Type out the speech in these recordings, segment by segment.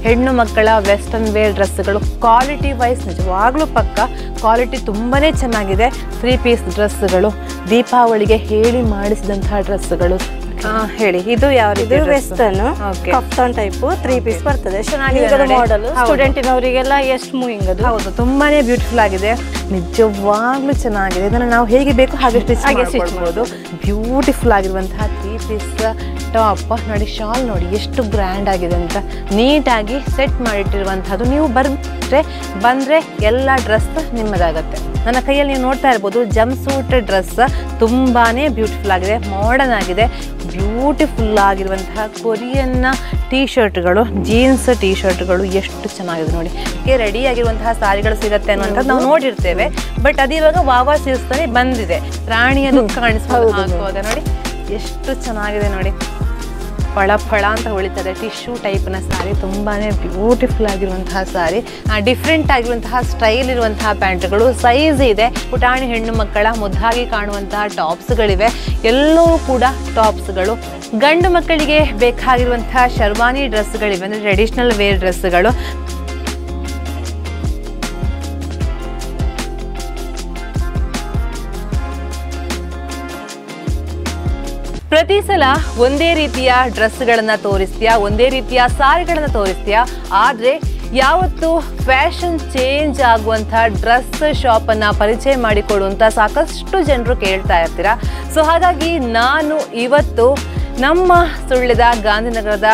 ಹೆಣ್ಣು ಮಕ್ಕಳ western wear ಡ್ರೆಸ್ಗಳು quality wise ನಿಜವಾಗ್ಲೂ ಪಕ್ಕ ಕ್ವಾಲಿಟಿ ತುಂಬಾ ಚೆನ್ನಾಗಿದೆ. 3 ಪೀಸ್ ಡ್ರೆಸ್ಗಳು, ದೀಪಾವಳಿಗೆ ಹೇಳಿ ಮಾಡಿಸಿದಂತಹ ಡ್ರೆಸ್ಗಳು. ಹೇಳಿ, ಇದು ಯಾವ ರೀತಿ? ವೆಸ್ಟರ್ನ್ ಕಫ್ತಾನ್ ಟೈಪ್ 3 ಪೀಸ್ ಬರ್ತದೆ. ಚೆನ್ನಾಗಿದೆ ಮಾಡಲ್. ಸ್ಟೂಡೆಂಟಿನವರಿಗೆಲ್ಲ ಎಷ್ಟು ಮೂವಿಂಗ್ ಅದು. ಹೌದು, ತುಂಬಾನೇ ಬ್ಯೂಟಿಫುಲ್ ಆಗಿದೆ, ನಿಜವಾಗ್ಲೂ ಚೆನ್ನಾಗಿದೆ. ಇದನ್ನು ನಾವು ಹೇಗೆ ಬೇಕು ಹಾಗೆ ಸ್ಟಿಚ್ ಮಾಡ್ಬೋದು. ಬ್ಯೂಟಿಫುಲ್ ಆಗಿರುವಂತಹ 3 ಪೀಸ್ ಟಾಪ್ ನೋಡಿ, ಶಾಲ್ ನೋಡಿ ಎಷ್ಟು ಗ್ರ್ಯಾಂಡ್ ಆಗಿದೆ ಅಂತ, ನೀಟಾಗಿ ಸೆಟ್ ಮಾಡಿಟ್ಟಿರುವಂಥದ್ದು. ನೀವು ಬಂದರೆ ಎಲ್ಲ ಡ್ರೆಸ್ ನಿಮ್ಮದಾಗತ್ತೆ. ನನ್ನ ಕೈಯಲ್ಲಿ ನೀವು ನೋಡ್ತಾ ಇರ್ಬೋದು, ಜಂಪ್ ಸೂಟ್ ಡ್ರೆಸ್ ತುಂಬಾನೇ ಬ್ಯೂಟಿಫುಲ್ ಆಗಿದೆ, ಮಾಡರ್ನ್ ಆಗಿದೆ, ಬ್ಯೂಟಿಫುಲ್ ಆಗಿರುವಂತಹ ಕೊರಿಯನ್ ಟೀ ಶರ್ಟ್ಗಳು, ಜೀನ್ಸ್ ಟೀ ಶರ್ಟ್ಗಳು ಎಷ್ಟು ಚೆನ್ನಾಗಿದೆ ನೋಡಿ. ರೆಡಿ ಆಗಿರುವಂತಹ ಸಾರಿಗಳು ಸಿಗುತ್ತೆ ಅನ್ನುವಂಥದ್ದು ನಾವು ನೋಡಿರ್ತೇವೆ, ಬಟ್ ಅದು ಇವಾಗ ವಾವಾ ಸಿಲ್ಕ್ಸ್ನಲ್ಲಿ ಬಂದಿದೆ. ರಾಣಿಯ ಲುಕ್ ಕಾಣಿಸ್ಬೋದು ನೋಡಿ, ಎಷ್ಟು ಚೆನ್ನಾಗಿದೆ ನೋಡಿ, ಫಳ ಫಳ ಅಂತ ಹೊಳಿತದೆ. ಟಿಶ್ಯೂ ಟೈಪ್ನ ಸಾರಿ, ತುಂಬಾ ಬ್ಯೂಟಿಫುಲ್ ಆಗಿರುವಂತಹ ಸಾರಿ, ಡಿಫ್ರೆಂಟ್ ಆಗಿರುವಂತಹ ಸ್ಟೈಲ್ ಇರುವಂತಹ ಪ್ಯಾಂಟ್ಗಳು, ಸೈಜ್ ಇದೆ. ಪುಟಾಣಿ ಹೆಣ್ಣು ಮಕ್ಕಳ ಮುದ್ದಾಗಿ ಕಾಣುವಂತಹ ಟಾಪ್ಸ್ಗಳಿವೆ, ಎಲ್ಲವೂ ಕೂಡ ಟಾಪ್ಸ್ಗಳು. ಗಂಡು ಮಕ್ಕಳಿಗೆ ಬೇಕಾಗಿರುವಂತಹ ಶರ್ವಾನಿ ಡ್ರೆಸ್ಗಳಿವೆ, ಅಂದರೆ ಟ್ರೆಡಿಷನಲ್ ವೇರ್ ಡ್ರೆಸ್ಗಳು. ಪ್ರತಿ ಸಲ ಒಂದೇ ರೀತಿಯ ಡ್ರೆಸ್ಗಳನ್ನು ತೋರಿಸ್ತೀಯಾ, ಒಂದೇ ರೀತಿಯ ಸಾರಿಗಳನ್ನು ತೋರಿಸ್ತೀಯಾ, ಆದರೆ ಯಾವತ್ತು ಫ್ಯಾಷನ್ ಚೇಂಜ್ ಆಗುವಂಥ ಡ್ರೆಸ್ ಶಾಪನ್ನು ಪರಿಚಯ ಮಾಡಿಕೊಡುವಂಥ ಸಾಕಷ್ಟು ಜನರು ಕೇಳ್ತಾ ಇರ್ತೀರಾ. ಸೊ ಹಾಗಾಗಿ ನಾನು ಇವತ್ತು ನಮ್ಮ ಸುಳ್ಯದ ಗಾಂಧಿನಗರದ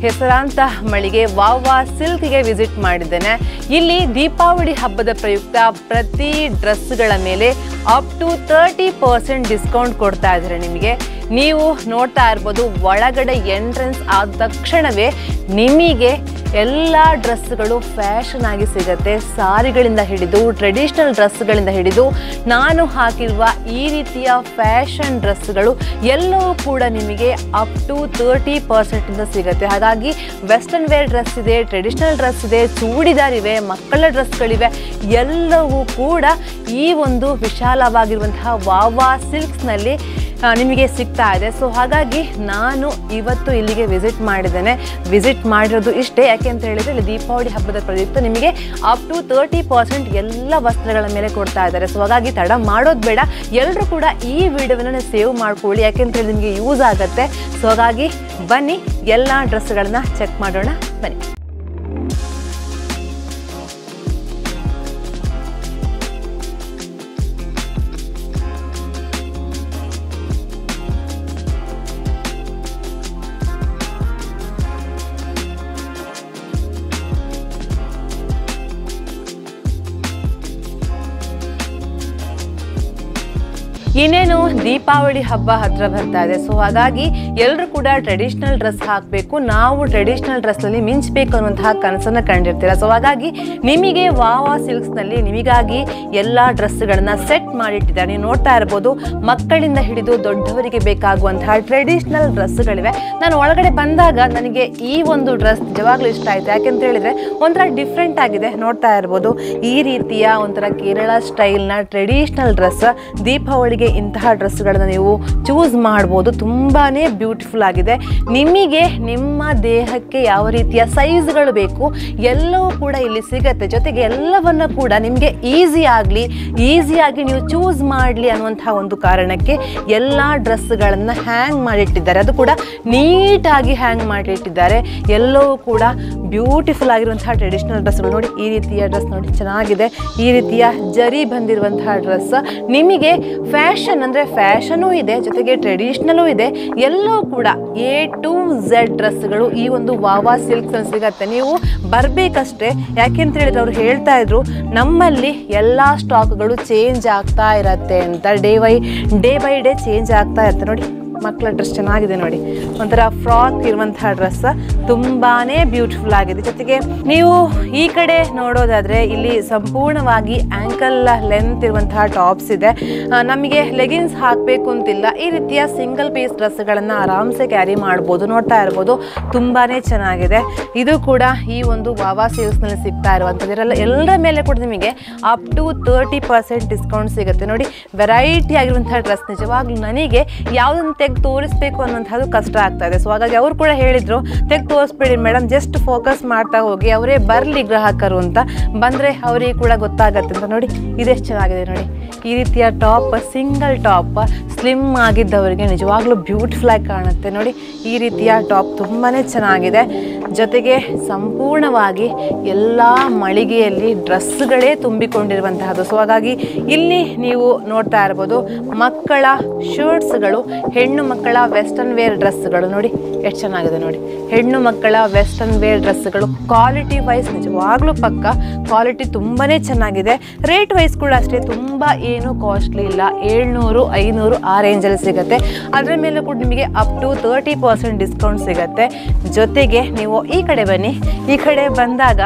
ಹೆಸರಾಂತ ಮಳಿಗೆ ವಾವಾ ಸಿಲ್ಕ್ಗೆ ವಿಸಿಟ್ ಮಾಡಿದ್ದೇನೆ. ಇಲ್ಲಿ ದೀಪಾವಳಿ ಹಬ್ಬದ ಪ್ರಯುಕ್ತ ಪ್ರತಿ ಡ್ರೆಸ್ಗಳ ಮೇಲೆ ಅಪ್ ಟು 30% ಡಿಸ್ಕೌಂಟ್ ಕೊಡ್ತಾ ಇದ್ದಾರೆ ನಿಮಗೆ. ನೀವು ನೋಡ್ತಾ ಇರ್ಬೋದು, ಒಳಗಡೆ ಎಂಟ್ರೆನ್ಸ್ ಆದ ತಕ್ಷಣವೇ ನಿಮಗೆ ಎಲ್ಲ ಡ್ರೆಸ್ಗಳು ಫ್ಯಾಷನ್ ಆಗಿ ಸಿಗುತ್ತೆ. ಸಾರಿಗಳಿಂದ ಹಿಡಿದು ಟ್ರೆಡಿಷನಲ್ ಡ್ರೆಸ್ಗಳಿಂದ ಹಿಡಿದು ನಾನು ಹಾಕಿರುವ ಈ ರೀತಿಯ ಫ್ಯಾಷನ್ ಡ್ರೆಸ್ಗಳು ಎಲ್ಲವೂ ಕೂಡ ನಿಮಗೆ ಅಪ್ ಟು 30% ಸಿಗುತ್ತೆ. ಹಾಗಾಗಿ ವೆಸ್ಟರ್ನ್ ವೇರ್ ಡ್ರೆಸ್ ಇದೆ, ಟ್ರೆಡಿಷನಲ್ ಡ್ರೆಸ್ ಇದೆ, ಚೂಡಿದಾರ್ ಇವೆ, ಮಕ್ಕಳ ಡ್ರೆಸ್ಗಳಿವೆ, ಎಲ್ಲವೂ ಕೂಡ ಈ ಒಂದು ವಿಶಾಲವಾಗಿರುವಂತಹ ವಾವಾ ಸಿಲ್ಕ್ಸ್ನಲ್ಲಿ ನಿಮಗೆ ಸಿಗ್ತಾ ಇದೆ. ಸೊ ಹಾಗಾಗಿ ನಾನು ಇವತ್ತು ಇಲ್ಲಿಗೆ ವಿಸಿಟ್ ಮಾಡಿದ್ದೇನೆ. ವಿಸಿಟ್ ಮಾಡಿರೋದು ಇಷ್ಟೇ, ಯಾಕೆ ಅಂತ ಹೇಳಿದರೆ ಇಲ್ಲಿ ದೀಪಾವಳಿ ಹಬ್ಬದ ಪ್ರಯುಕ್ತ ನಿಮಗೆ ಅಪ್ ಟು 30% ಎಲ್ಲ ವಸ್ತ್ರಗಳ ಮೇಲೆ ಕೊಡ್ತಾ ಇದ್ದಾರೆ. ಸೊ ಹಾಗಾಗಿ ತಡ ಮಾಡೋದು ಬೇಡ, ಎಲ್ಲರೂ ಕೂಡ ಈ ವಿಡಿಯೋವನ್ನು ಸೇವ್ ಮಾಡ್ಕೊಳ್ಳಿ, ಯಾಕೆ ಅಂತ ಹೇಳಿ ನಿಮಗೆ ಯೂಸ್ ಆಗುತ್ತೆ. ಸೊ ಹಾಗಾಗಿ ಬನ್ನಿ, ಎಲ್ಲ ಡ್ರೆಸ್ಗಳನ್ನ ಚೆಕ್ ಮಾಡೋಣ ಬನ್ನಿ. ಇನ್ನೇನು ದೀಪಾವಳಿ ಹಬ್ಬ ಹತ್ರ ಬರ್ತಾ ಇದೆ. ಸೊ ಹಾಗಾಗಿ ಎಲ್ಲರೂ ಕೂಡ ಟ್ರೆಡಿಷನಲ್ ಡ್ರೆಸ್ ಹಾಕಬೇಕು, ನಾವು ಟ್ರೆಡಿಷನಲ್ ಡ್ರೆಸ್ನಲ್ಲಿ ಮಿಂಚಬೇಕು ಅನ್ನುವಂತಹ ಕನಸನ್ನು ಕಂಡಿರ್ತೀರ. ಸೊ ಹಾಗಾಗಿ ನಿಮಗೆ ವಾವಾ ಸಿಲ್ಕ್ಸ್ನಲ್ಲಿ ನಿಮಗಾಗಿ ಎಲ್ಲ ಡ್ರೆಸ್ಗಳನ್ನು ಸೆಟ್ ಮಾಡಿಟ್ಟಿದ್ದಾರೆ. ನೀವು ನೋಡ್ತಾ ಇರ್ಬೋದು, ಮಕ್ಕಳಿಂದ ಹಿಡಿದು ದೊಡ್ಡವರಿಗೆ ಬೇಕಾಗುವಂತಹ ಟ್ರೆಡಿಷನಲ್ ಡ್ರೆಸ್ಗಳಿವೆ. ನಾನು ಒಳಗಡೆ ಬಂದಾಗ ನನಗೆ ಈ ಒಂದು ಡ್ರೆಸ್ ನಿಜವಾಗ್ಲೂ ಇಷ್ಟ ಆಯಿತು, ಯಾಕೆಂತ ಹೇಳಿದರೆ ಒಂಥರ ಡಿಫ್ರೆಂಟ್ ಆಗಿದೆ. ನೋಡ್ತಾ ಇರ್ಬೋದು, ಈ ರೀತಿಯ ಒಂಥರ ಕೇರಳ ಸ್ಟೈಲ್ನ ಟ್ರೆಡಿಷನಲ್ ಡ್ರೆಸ್. ದೀಪಾವಳಿಗೆ ಇಂತಹ ಡ್ರೆಸ್ಗಳನ್ನು ನೀವು ಚೂಸ್ ಮಾಡ್ಬೋದು, ತುಂಬಾ ಬ್ಯೂಟಿಫುಲ್ ಆಗಿದೆ. ನಿಮಗೆ ನಿಮ್ಮ ದೇಹಕ್ಕೆ ಯಾವ ರೀತಿಯ ಸೈಜ್ಗಳು ಬೇಕು ಎಲ್ಲವೂ ಕೂಡ ಇಲ್ಲಿ ಸಿಗತ್ತೆ. ಜೊತೆಗೆ ಎಲ್ಲವನ್ನು ಕೂಡ ನಿಮಗೆ ಈಸಿಯಾಗಿ ನೀವು ಚೂಸ್ ಮಾಡಲಿ ಅನ್ನುವಂತಹ ಒಂದು ಕಾರಣಕ್ಕೆ ಎಲ್ಲ ಡ್ರೆಸ್ಗಳನ್ನು ಹ್ಯಾಂಗ್ ಮಾಡಿಟ್ಟಿದ್ದಾರೆ, ಅದು ಕೂಡ ನೀಟಾಗಿ ಹ್ಯಾಂಗ್ ಮಾಡಿಟ್ಟಿದ್ದಾರೆ. ಎಲ್ಲವೂ ಕೂಡ ಬ್ಯೂಟಿಫುಲ್ ಆಗಿರುವಂತಹ ಟ್ರೆಡಿಷನಲ್ ಡ್ರೆಸ್ಗಳು. ನೋಡಿ, ಈ ರೀತಿಯ ಡ್ರೆಸ್ ನೋಡಿ ಚೆನ್ನಾಗಿದೆ, ಈ ರೀತಿಯ ಜರಿ ಬಂದಿರುವಂತಹ ಡ್ರೆಸ್. ನಿಮಗೆ ಫ್ಯಾಷನ್ ಅಂದರೆ ಫ್ಯಾಷನೂ ಇದೆ, ಜೊತೆಗೆ ಟ್ರೆಡಿಷನಲ್ಲೂ ಇದೆ, ಎಲ್ಲವೂ ಕೂಡ A to Z ಡ್ರೆಸ್ಗಳು ಈ ಒಂದು ವಾವಾ ಸಿಲ್ಕ್ಸ್ ಅಲ್ಲಿ ಸಿಗತ್ತೆ. ನೀವು ಬರಬೇಕಷ್ಟೇ, ಯಾಕೆಂತ ಹೇಳಿದ್ರೆ ಅವ್ರು ಹೇಳ್ತಾ ಇದ್ರು ನಮ್ಮಲ್ಲಿ ಎಲ್ಲ ಸ್ಟಾಕ್ಗಳು ಚೇಂಜ್ ಆಗ್ತಾ ಇರತ್ತೆ ಅಂತ, ಡೇ ಬೈ ಡೇ ಚೇಂಜ್ ಆಗ್ತಾ ಇರುತ್ತೆ. ನೋಡಿ, ಮಕ್ಕಳ ಡ್ರೆಸ್ ಚೆನ್ನಾಗಿದೆ ನೋಡಿ, ಒಂಥರ ಫ್ರಾಕ್ ಇರುವಂತಹ ಡ್ರೆಸ್ ತುಂಬಾನೇ ಬ್ಯೂಟಿಫುಲ್ ಆಗಿದೆ. ಜೊತೆಗೆ ನೀವು ಈ ಕಡೆ ನೋಡೋದಾದ್ರೆ ಇಲ್ಲಿ ಸಂಪೂರ್ಣವಾಗಿ ಆಂಕಲ್ ಲೆಂತ್ ಇರುವಂತಹ ಟಾಪ್ಸ್ ಇದೆ. ನಮಗೆ ಲೆಗಿನ್ಸ್ ಹಾಕಬೇಕು ಅಂತಿಲ್ಲ, ಈ ರೀತಿಯ ಸಿಂಗಲ್ ಪೀಸ್ ಡ್ರೆಸ್ಗಳನ್ನು ಆರಾಮ್ಸೆ ಕ್ಯಾರಿ ಮಾಡ್ಬೋದು. ನೋಡ್ತಾ ಇರ್ಬೋದು, ತುಂಬಾನೇ ಚೆನ್ನಾಗಿದೆ. ಇದು ಕೂಡ ಈ ಒಂದು ವಾವಾ ಸಿಲ್ಕ್ಸ್ನಲ್ಲಿ ಸಿಗ್ತಾ ಇರುವಂಥದ್ದು. ಎಲ್ಲರ ಮೇಲೆ ಕೂಡ ನಿಮಗೆ ಅಪ್ ಟು 30% ಡಿಸ್ಕೌಂಟ್ ಸಿಗುತ್ತೆ. ನೋಡಿ, ವೆರೈಟಿ ಆಗಿರುವಂತಹ ಡ್ರೆಸ್. ನಿಜವಾಗ್ಲೂ ನನಗೆ ಯಾವುದನ್ನು ತೆಗೆದು ತೋರಿಸ್ಬೇಕು ಅನ್ನೋಂಥದ್ದು ಕಷ್ಟ ಆಗ್ತಾ ಇದೆ. ಸೊ ಹಾಗಾಗಿ ಅವ್ರು ಕೂಡ ಹೇಳಿದ್ರು, ತೆಗೆದು ತೋರಿಸ್ಬೇಡಿ ಮೇಡಮ್, ಜಸ್ಟ್ ಫೋಕಸ್ ಮಾಡ್ತಾ ಹೋಗಿ, ಅವರೇ ಬರಲಿ ಗ್ರಾಹಕರು ಅಂತ, ಬಂದರೆ ಅವರಿಗೆ ಕೂಡ ಗೊತ್ತಾಗತ್ತೆ ಅಂತ. ನೋಡಿ ಇದೆಷ್ಟು ಚೆನ್ನಾಗಿದೆ ನೋಡಿ, ಈ ರೀತಿಯ ಟಾಪ್, ಸಿಂಗಲ್ ಟಾಪ್, ಸ್ಲಿಮ್ ಆಗಿದ್ದವರಿಗೆ ನಿಜವಾಗ್ಲೂ ಬ್ಯೂಟಿಫುಲ್ ಆಗಿ ಕಾಣುತ್ತೆ. ನೋಡಿ ಈ ರೀತಿಯ ಟಾಪ್ ತುಂಬಾ ಚೆನ್ನಾಗಿದೆ. ಜೊತೆಗೆ ಸಂಪೂರ್ಣವಾಗಿ ಎಲ್ಲ ಮಳಿಗೆಯಲ್ಲಿ ಡ್ರೆಸ್ಗಳೇ ತುಂಬಿಕೊಂಡಿರುವಂತಹದ್ದು. ಸೊ ಹಾಗಾಗಿ ಇಲ್ಲಿ ನೀವು ನೋಡ್ತಾ ಇರ್ಬೋದು ಮಕ್ಕಳ ಶರ್ಟ್ಸ್ಗಳು, ಹೆಣ್ಣು ಮಕ್ಕಳ ವೆಸ್ಟರ್ನ್ ವೇರ್ ಡ್ರೆಸ್ಗಳು. ನೋಡಿ ಎಷ್ಟು ಚೆನ್ನಾಗಿದೆ ನೋಡಿ, ಹೆಣ್ಣು ಮಕ್ಕಳ ವೆಸ್ಟರ್ನ್ ವೇರ್ ಡ್ರೆಸ್ಗಳು. ಕ್ವಾಲಿಟಿ ವೈಸ್ ನಿಜವಾಗ್ಲೂ ಪಕ್ಕ ಕ್ವಾಲಿಟಿ ತುಂಬಾ ಚೆನ್ನಾಗಿದೆ. ರೇಟ್ ವೈಸ್ ಕೂಡ ಅಷ್ಟೇ, ತುಂಬ ಏನು ಕಾಸ್ಟ್ಲಿ ಇಲ್ಲ. 700, 500 ಆ ರೇಂಜಲ್ಲಿ ಸಿಗುತ್ತೆ. ಅದರ ಮೇಲೆ ಕೂಡ ನಿಮಗೆ ಅಪ್ ಟು 30% ಡಿಸ್ಕೌಂಟ್ ಸಿಗುತ್ತೆ. ಜೊತೆಗೆ ನೀವು ಈ ಕಡೆ ಬನ್ನಿ, ಈ ಕಡೆ ಬಂದಾಗ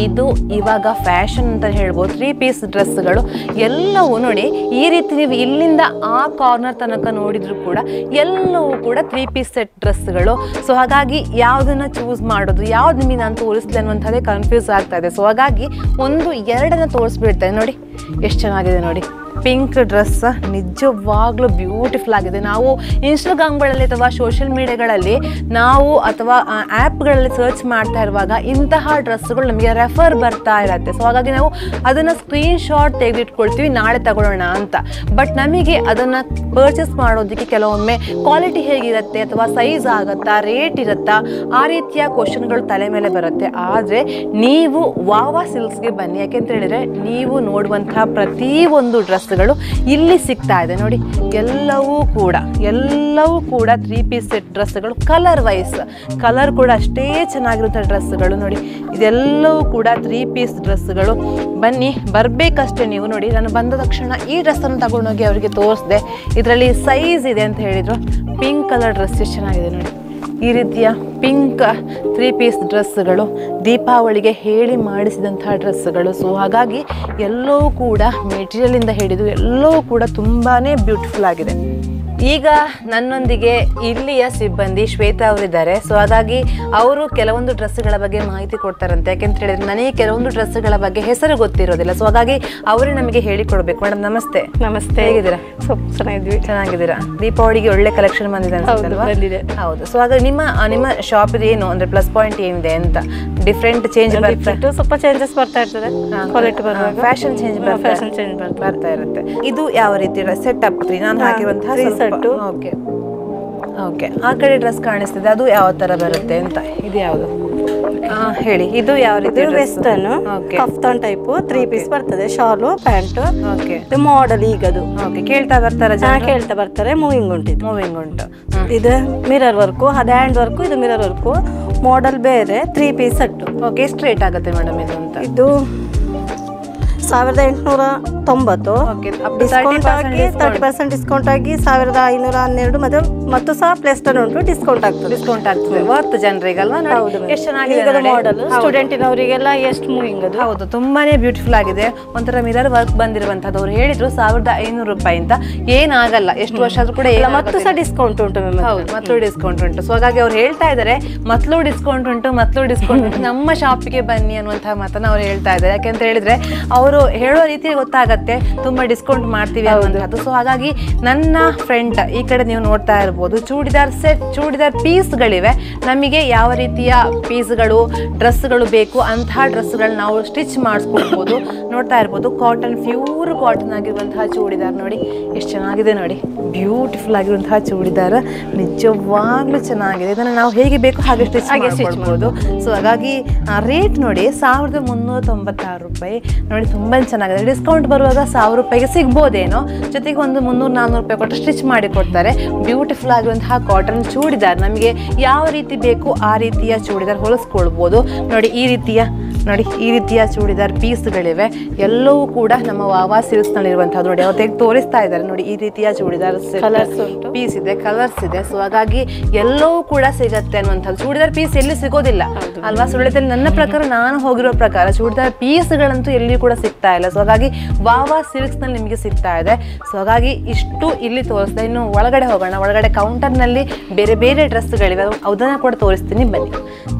ಇದು ಇವಾಗ ಫ್ಯಾಷನ್ ಅಂತ ಹೇಳ್ಬೋದು. 3 ಪೀಸ್ ಡ್ರೆಸ್ಗಳು ಎಲ್ಲವೂ ನೋಡಿ ಈ ರೀತಿ ನೀವು ಇಲ್ಲಿಂದ ಆ ಕಾರ್ನರ್ ತನಕ ನೋಡಿದ್ರು ಕೂಡ ಎಲ್ಲವೂ ಕೂಡ 3 ಪೀಸ್ ಸೆಟ್ ಡ್ರೆಸ್ಗಳು. ಸೊ ಹಾಗಾಗಿ ಯಾವುದನ್ನು ಚೂಸ್ ಮಾಡೋದು, ಯಾವ್ದು ನಿಮಗೆ ನಾನು ತೋರಿಸ್ಲಿ ಅನ್ನುವಂಥದ್ದೇ ಕನ್ಫ್ಯೂಸ್ ಆಗ್ತಾ ಇದೆ. ಸೊ ಹಾಗಾಗಿ 1-2 ತೋರಿಸ್ಬಿಡ್ತೇನೆ. ನೋಡಿ ಎಷ್ಟು ಚೆನ್ನಾಗಿದೆ ನೋಡಿ, ಪಿಂಕ್ ಡ್ರೆಸ್ ನಿಜವಾಗ್ಲೂ ಬ್ಯೂಟಿಫುಲ್ ಆಗಿದೆ. ನಾವು ಇನ್ಸ್ಟಾಗ್ರಾಮ್ಗಳಲ್ಲಿ ಅಥವಾ ಸೋಷಿಯಲ್ ಮೀಡಿಯಾಗಳಲ್ಲಿ ನಾವು ಅಥವಾ ಆ್ಯಪ್ಗಳಲ್ಲಿ ಸರ್ಚ್ ಮಾಡ್ತಾ ಇರುವಾಗ ಇಂತಹ ಡ್ರೆಸ್ಗಳು ನಮಗೆ ರೆಫರ್ ಬರ್ತಾ ಇರತ್ತೆ. ಸೊ ಹಾಗಾಗಿ ನಾವು ಅದನ್ನು ಸ್ಕ್ರೀನ್ಶಾಟ್ ತೆಗೆದಿಟ್ಕೊಳ್ತೀವಿ, ನಾಳೆ ತಗೊಳ್ಳೋಣ ಅಂತ. ಬಟ್ ನಮಗೆ ಅದನ್ನು ಪರ್ಚೇಸ್ ಮಾಡೋದಕ್ಕೆ ಕೆಲವೊಮ್ಮೆ ಕ್ವಾಲಿಟಿ ಹೇಗಿರುತ್ತೆ ಅಥವಾ ಸೈಜ್ ಆಗುತ್ತಾ, ರೇಟ್ ಇರುತ್ತಾ, ಆ ರೀತಿಯ ಕ್ವಶನ್ಗಳು ತಲೆ ಮೇಲೆ ಬರುತ್ತೆ. ಆದರೆ ನೀವು ವಾವಾ ಸಿಲ್ಕ್ಸ್ಗೆ ಬನ್ನಿ, ಯಾಕೆಂತ ಹೇಳಿದರೆ ನೀವು ನೋಡುವಂತಹ ಪ್ರತಿಯೊಂದು ಡ್ರೆಸ್ಗಳು ಇಲ್ಲಿ ಸಿಗ್ತಾ ಇದೆ. ನೋಡಿ ಎಲ್ಲವೂ ಕೂಡ 3 ಪೀಸ್ ಸೆಟ್ ಡ್ರೆಸ್ಗಳು. ಕಲರ್ ವೈಸ್ ಕಲರ್ ಕೂಡ ಅಷ್ಟೇ ಚೆನ್ನಾಗಿರುವಂಥ ಡ್ರೆಸ್ಗಳು. ನೋಡಿ ಇದೆಲ್ಲವೂ ಕೂಡ 3 ಪೀಸ್ ಡ್ರೆಸ್ಗಳು. ಬನ್ನಿ, ಬರಬೇಕಷ್ಟೇ ನೀವು. ನೋಡಿ ನಾನು ಬಂದ ತಕ್ಷಣ ಈ ಡ್ರೆಸ್ಸನ್ನು ತಗೊಂಡೋಗಿ ಅವರಿಗೆ ತೋರಿಸಿದೆ. ಇದರಲ್ಲಿ ಸೈಜ್ ಇದೆ ಅಂತ ಹೇಳಿದರು. ಪಿಂಕ್ ಕಲರ್ ಡ್ರೆಸ್ ಎಷ್ಟು ಚೆನ್ನಾಗಿದೆ ನೋಡಿ, ಈ ರೀತಿಯ ಪಿಂಕ್ 3 ಪೀಸ್ ಡ್ರೆಸ್ಗಳು, ದೀಪಾವಳಿಗೆ ಹೇಳಿ ಮಾಡಿಸಿದಂತಹ ಡ್ರೆಸ್ಗಳು. ಸೊ ಹಾಗಾಗಿ ಎಲ್ಲವೂ ಕೂಡ ಮೆಟೀರಿಯಲಿಂದ ಹಿಡಿದು ಎಲ್ಲವೂ ಕೂಡ ತುಂಬಾ ಬ್ಯೂಟಿಫುಲ್ ಆಗಿದೆ. ಈಗ ನನ್ನೊಂದಿಗೆ ಇಲ್ಲಿಯ ಸಿಬ್ಬಂದಿ ಶ್ವೇತಾ ಅವರಿದ್ದಾರೆ. ಸೊ ಹಾಗಾಗಿ ಅವರು ಕೆಲವೊಂದು ಡ್ರೆಸ್ಗಳ ಬಗ್ಗೆ ಮಾಹಿತಿ ಕೊಡ್ತಾರಂತೆ. ಯಾಕೆಂತ ಹೇಳಿದ್ರೆ ನನಗೆ ಕೆಲವೊಂದು ಡ್ರೆಸ್ಗಳ ಬಗ್ಗೆ ಹೆಸರು ಗೊತ್ತಿರೋದಿಲ್ಲ. ಸೊ ಹಾಗಾಗಿ ಅವರೇ ನಮಗೆ ಹೇಳಿಕೊಡ್ಬೇಕು. ಮೇಡಮ್ ನಮಸ್ತೆ. ನಮಸ್ತೆ, ಹೇಗಿದ್ದೀರಾ? ಚೆನ್ನಾಗಿದ್ದೀರಾ? ದೀಪಾವಳಿಗೆ ಒಳ್ಳೆ ಕಲೆಕ್ಷನ್ ಬಂದಿದೆ ಅನ್ಸುತ್ತಲ್ವಾ? ಹೌದು. ಸೊ ಹಾಗಾಗಿ ನಿಮ್ಮ ಶಾಪ್ ಏನು ಅಂದ್ರೆ ಪ್ಲಸ್ ಪಾಯಿಂಟ್ ಏನಿದೆ ಅಂತ? ಡಿಫ್ರೆಂಟ್ ಚೇಂಜ್ ಸ್ವಲ್ಪ ಚೇಂಜಸ್ ಬರ್ತಾ ಇರ್ತದೆ, ಕ್ವಾಲಿಟಿ ಬರುವಾಗ ಫ್ಯಾಷನ್ ಚೇಂಜ್ ಬರ್ತಾ ಇರುತ್ತೆ. ಇದು ಯಾವ ರೀತಿ ಸೆಟಪ್ ನಾನು ಹಾಕಿರುವಂತಹ ಓಕೆ ಓಕೆ ಆ ಕಡೆ ಡ್ರೆಸ್ ಕಾಣಿಸ್ತಿದೆ, ಅದು ಯಾವ ತರ ಬರುತ್ತೆ ಅಂತ? ಇದು ಯಾವುದು ಹೇಳಿ, ಇದು ಯಾವ ರೀತಿ? ವೆಸ್ಟರ್ನ್ ಕಫ್ತಾನ್ ಟೈಪ್ 3 ಪೀಸ್ ಬರ್ತದೆ, ಶಾಲು ಪ್ಯಾಂಟ್. ಓಕೆ, ಇದು ಮಾಡೆಲ್ ಈಗದು. ಓಕೆ, ಕೇಳ್ತಾ ಬರ್ತಾರೆ. ಮೂವಿಂಗ್ ಉಂಟು. ಇದು ಮಿರರ್ ವರ್ಕು, ಅದು ಹ್ಯಾಂಡ್ ವರ್ಕು, ಇದು ಮಿರರ್ ವರ್ಕು. ಮಾಡೆಲ್ ಬೇರೆ, 3 ಪೀಸ್ ಸೆಟ್. ಓಕೆ, ಎಷ್ಟು ರೇಟ್ ಆಗುತ್ತೆ ಮೇಡಮ್ ಇದು ಅಂತ? ಇದು 1890. ಡಿಸ್ಕೌಂಟ್ ಆಗಿ 30% ಡಿಸ್ಕೌಂಟ್ ಆಗಿ 1512 ಮತ್ತು ಸಹ ಪ್ಲಸ್ ಉಂಟು, ಡಿಸ್ಕೌಂಟ್ ಆಗ್ತದೆ. ವರ್ತ್ ಜನರಿಗಲ್ವಾ? ಎಷ್ಟು ಚೆನ್ನಾಗಿದೆ ಮಾಡೆಲ್. ಸ್ಟೂಡೆಂಟಿನವರಿಗೆಲ್ಲ ಎಷ್ಟು ಮೂವಿಂಗ್ ಅದು. ಹೌದು, ತುಂಬಾನೇ ಬ್ಯೂಟಿಫುಲ್ ಆಗಿದೆ. ಒಂಥರ ಮಿರರ್ ವರ್ಕ್ ಬಂದಿರುವಂತದ್ದು. ಅವ್ರು ಹೇಳಿದ್ರು 1500 ರೂಪಾಯಿ ಅಂತ. ಏನಾಗಲ್ಲ, ಎಷ್ಟು ವರ್ಷ ಆದ್ರೂ ಕೂಡ ಮತ್ತು ಸಹ ಡಿಸ್ಕೌಂಟ್ ಉಂಟು. ಹೌದು, ಮತ್ತೂ ಡಿಸ್ಕೌಂಟ್ ಉಂಟು. ಸೊ ಹಾಗಾಗಿ ಅವ್ರು ಹೇಳ್ತಾ ಇದ್ದಾರೆ ಮತ್ತೂ ಡಿಸ್ಕೌಂಟ್ ಉಂಟು ನಮ್ಮ ಶಾಪಿಗೆ ಬನ್ನಿ ಅನ್ನುವಂತಹ ಮಾತನ್ನ ಅವ್ರು ಹೇಳ್ತಾ ಇದ್ದಾರೆ. ಯಾಕೆಂತ ಹೇಳಿದ್ರೆ ಅವರು ಹೇಳೋ ರೀತಿ ಗೊತ್ತಾಗತ್ತೆ ತುಂಬಾ ಡಿಸ್ಕೌಂಟ್ ಮಾಡ್ತೀವಿ ಅನ್ನೋದು. ಸೊ ಹಾಗಾಗಿ ನನ್ನ ಫ್ರೆಂಡ್ ಈ ಕಡೆ ನೀವು ನೋಡ್ತಾ ಇರ್ಬೋದು, ಚೂಡಿದಾರ್ ಪೀಸ್ಗಳಿವೆ. ನಮಗೆ ಯಾವ ರೀತಿಯ ಪೀಸ್ಗಳು ಡ್ರೆಸ್ಗಳು ಬೇಕು ಅಂತಹ ಡ್ರೆಸ್ಗಳನ್ನ ನಾವು ಸ್ಟಿಚ್ ಮಾಡಿಸ್ಕೊಳ್ಬೋದು. ನೋಡ್ತಾ ಇರ್ಬೋದು, ಕಾಟನ್, ಪ್ಯೂರ್ ಕಾಟನ್ ಆಗಿರುವಂತಹ ಚೂಡಿದಾರ್. ನೋಡಿ ಎಷ್ಟು ಚೆನ್ನಾಗಿದೆ ನೋಡಿ, ಬ್ಯೂಟಿಫುಲ್ ಆಗಿರುವಂತಹ ಚೂಡಿದಾರ್ ನಿಜವಾಗ್ಲೂ ಚೆನ್ನಾಗಿದೆ. ಇದನ್ನು ನಾವು ಹೇಗೆ ಬೇಕು ಹಾಗೆ ಸ್ಟಿಚ್ ಮಾಡ್ಕೊಳ್ಬೋದು. ಸೊ ಹಾಗಾಗಿ ರೇಟ್ ನೋಡಿ 1396 ರೂಪಾಯಿ. ನೋಡಿ ತುಂಬಾ ಚೆನ್ನಾಗಿದೆ. ಡಿಸ್ಕೌಂಟ್ ಬರುವಾಗ 1000 ರೂಪಾಯಿಗೆ ಸಿಗ್ಬೋದೇನೋ, ಜೊತೆಗೆ ಒಂದು 300-400 ರೂಪಾಯಿ ಕೊಟ್ಟು ಸ್ಟಿಚ್ ಮಾಡಿ ಕೊಡ್ತಾರೆ. ಬ್ಯೂಟಿಫುಲ್ ಆಗಿರುವಂತಹ ಕಾಟನ್ ಚೂಡಿದಾರ್. ನಮಗೆ ಯಾವ ರೀತಿ ಬೇಕು ಆ ರೀತಿಯ ಚೂಡಿದಾರ್ ಹೊಲಿಸ್ಕೊಳ್ಬೋದು. ನೋಡಿ ಈ ರೀತಿಯ ಚೂಡಿದಾರ್ ಪೀಸ್ಗಳಿವೆ. ಎಲ್ಲವೂ ಕೂಡ ನಮ್ಮ ವಾವಾ ಸಿಲ್ಕ್ಸ್ ನಲ್ಲಿ ಇರುವಂತಹ. ನೋಡಿ ಅವ್ರು ತೆಗೆದು ತೋರಿಸ್ತಾ ಇದ್ದಾರೆ. ನೋಡಿ ಈ ರೀತಿಯ ಚೂಡಿದಾರ್ ಪೀಸ್ ಇದೆ, ಕಲರ್ಸ್ ಇದೆ. ಸೊ ಹಾಗಾಗಿ ಎಲ್ಲವೂ ಕೂಡ ಸಿಗತ್ತೆ ಅನ್ನುವಂಥದ್ದು. ಚೂಡಿದಾರ್ ಪೀಸ್ ಎಲ್ಲಿ ಸಿಗೋದಿಲ್ಲ ಅಲ್ವಾ ಸುಳ್ಳಿದಲ್ಲಿ? ನನ್ನ ಪ್ರಕಾರ, ನಾನು ಹೋಗಿರೋ ಪ್ರಕಾರ ಚೂಡಿದಾರ್ ಪೀಸ್ಗಳಂತೂ ಎಲ್ಲಿ ಕೂಡ ಸಿಗ್ತಾ ಇಲ್ಲ. ಸೊ ಹಾಗಾಗಿ ವಾವಾ ಸಿಲ್ಕ್ಸ್ ನಲ್ಲಿ ನಿಮಗೆ ಸಿಗ್ತಾ ಇದೆ. ಸೊ ಹಾಗಾಗಿ ಇಷ್ಟು ಇಲ್ಲಿ ತೋರಿಸ್ದೆ. ಇನ್ನು ಒಳಗಡೆ ಹೋಗೋಣ. ಒಳಗಡೆ ಕೌಂಟರ್ ನಲ್ಲಿ ಬೇರೆ ಬೇರೆ ಡ್ರೆಸ್ಗಳಿವೆ, ಅದನ್ನ ಕೂಡ ತೋರಿಸ್ತೀನಿ ಬನ್ನಿ.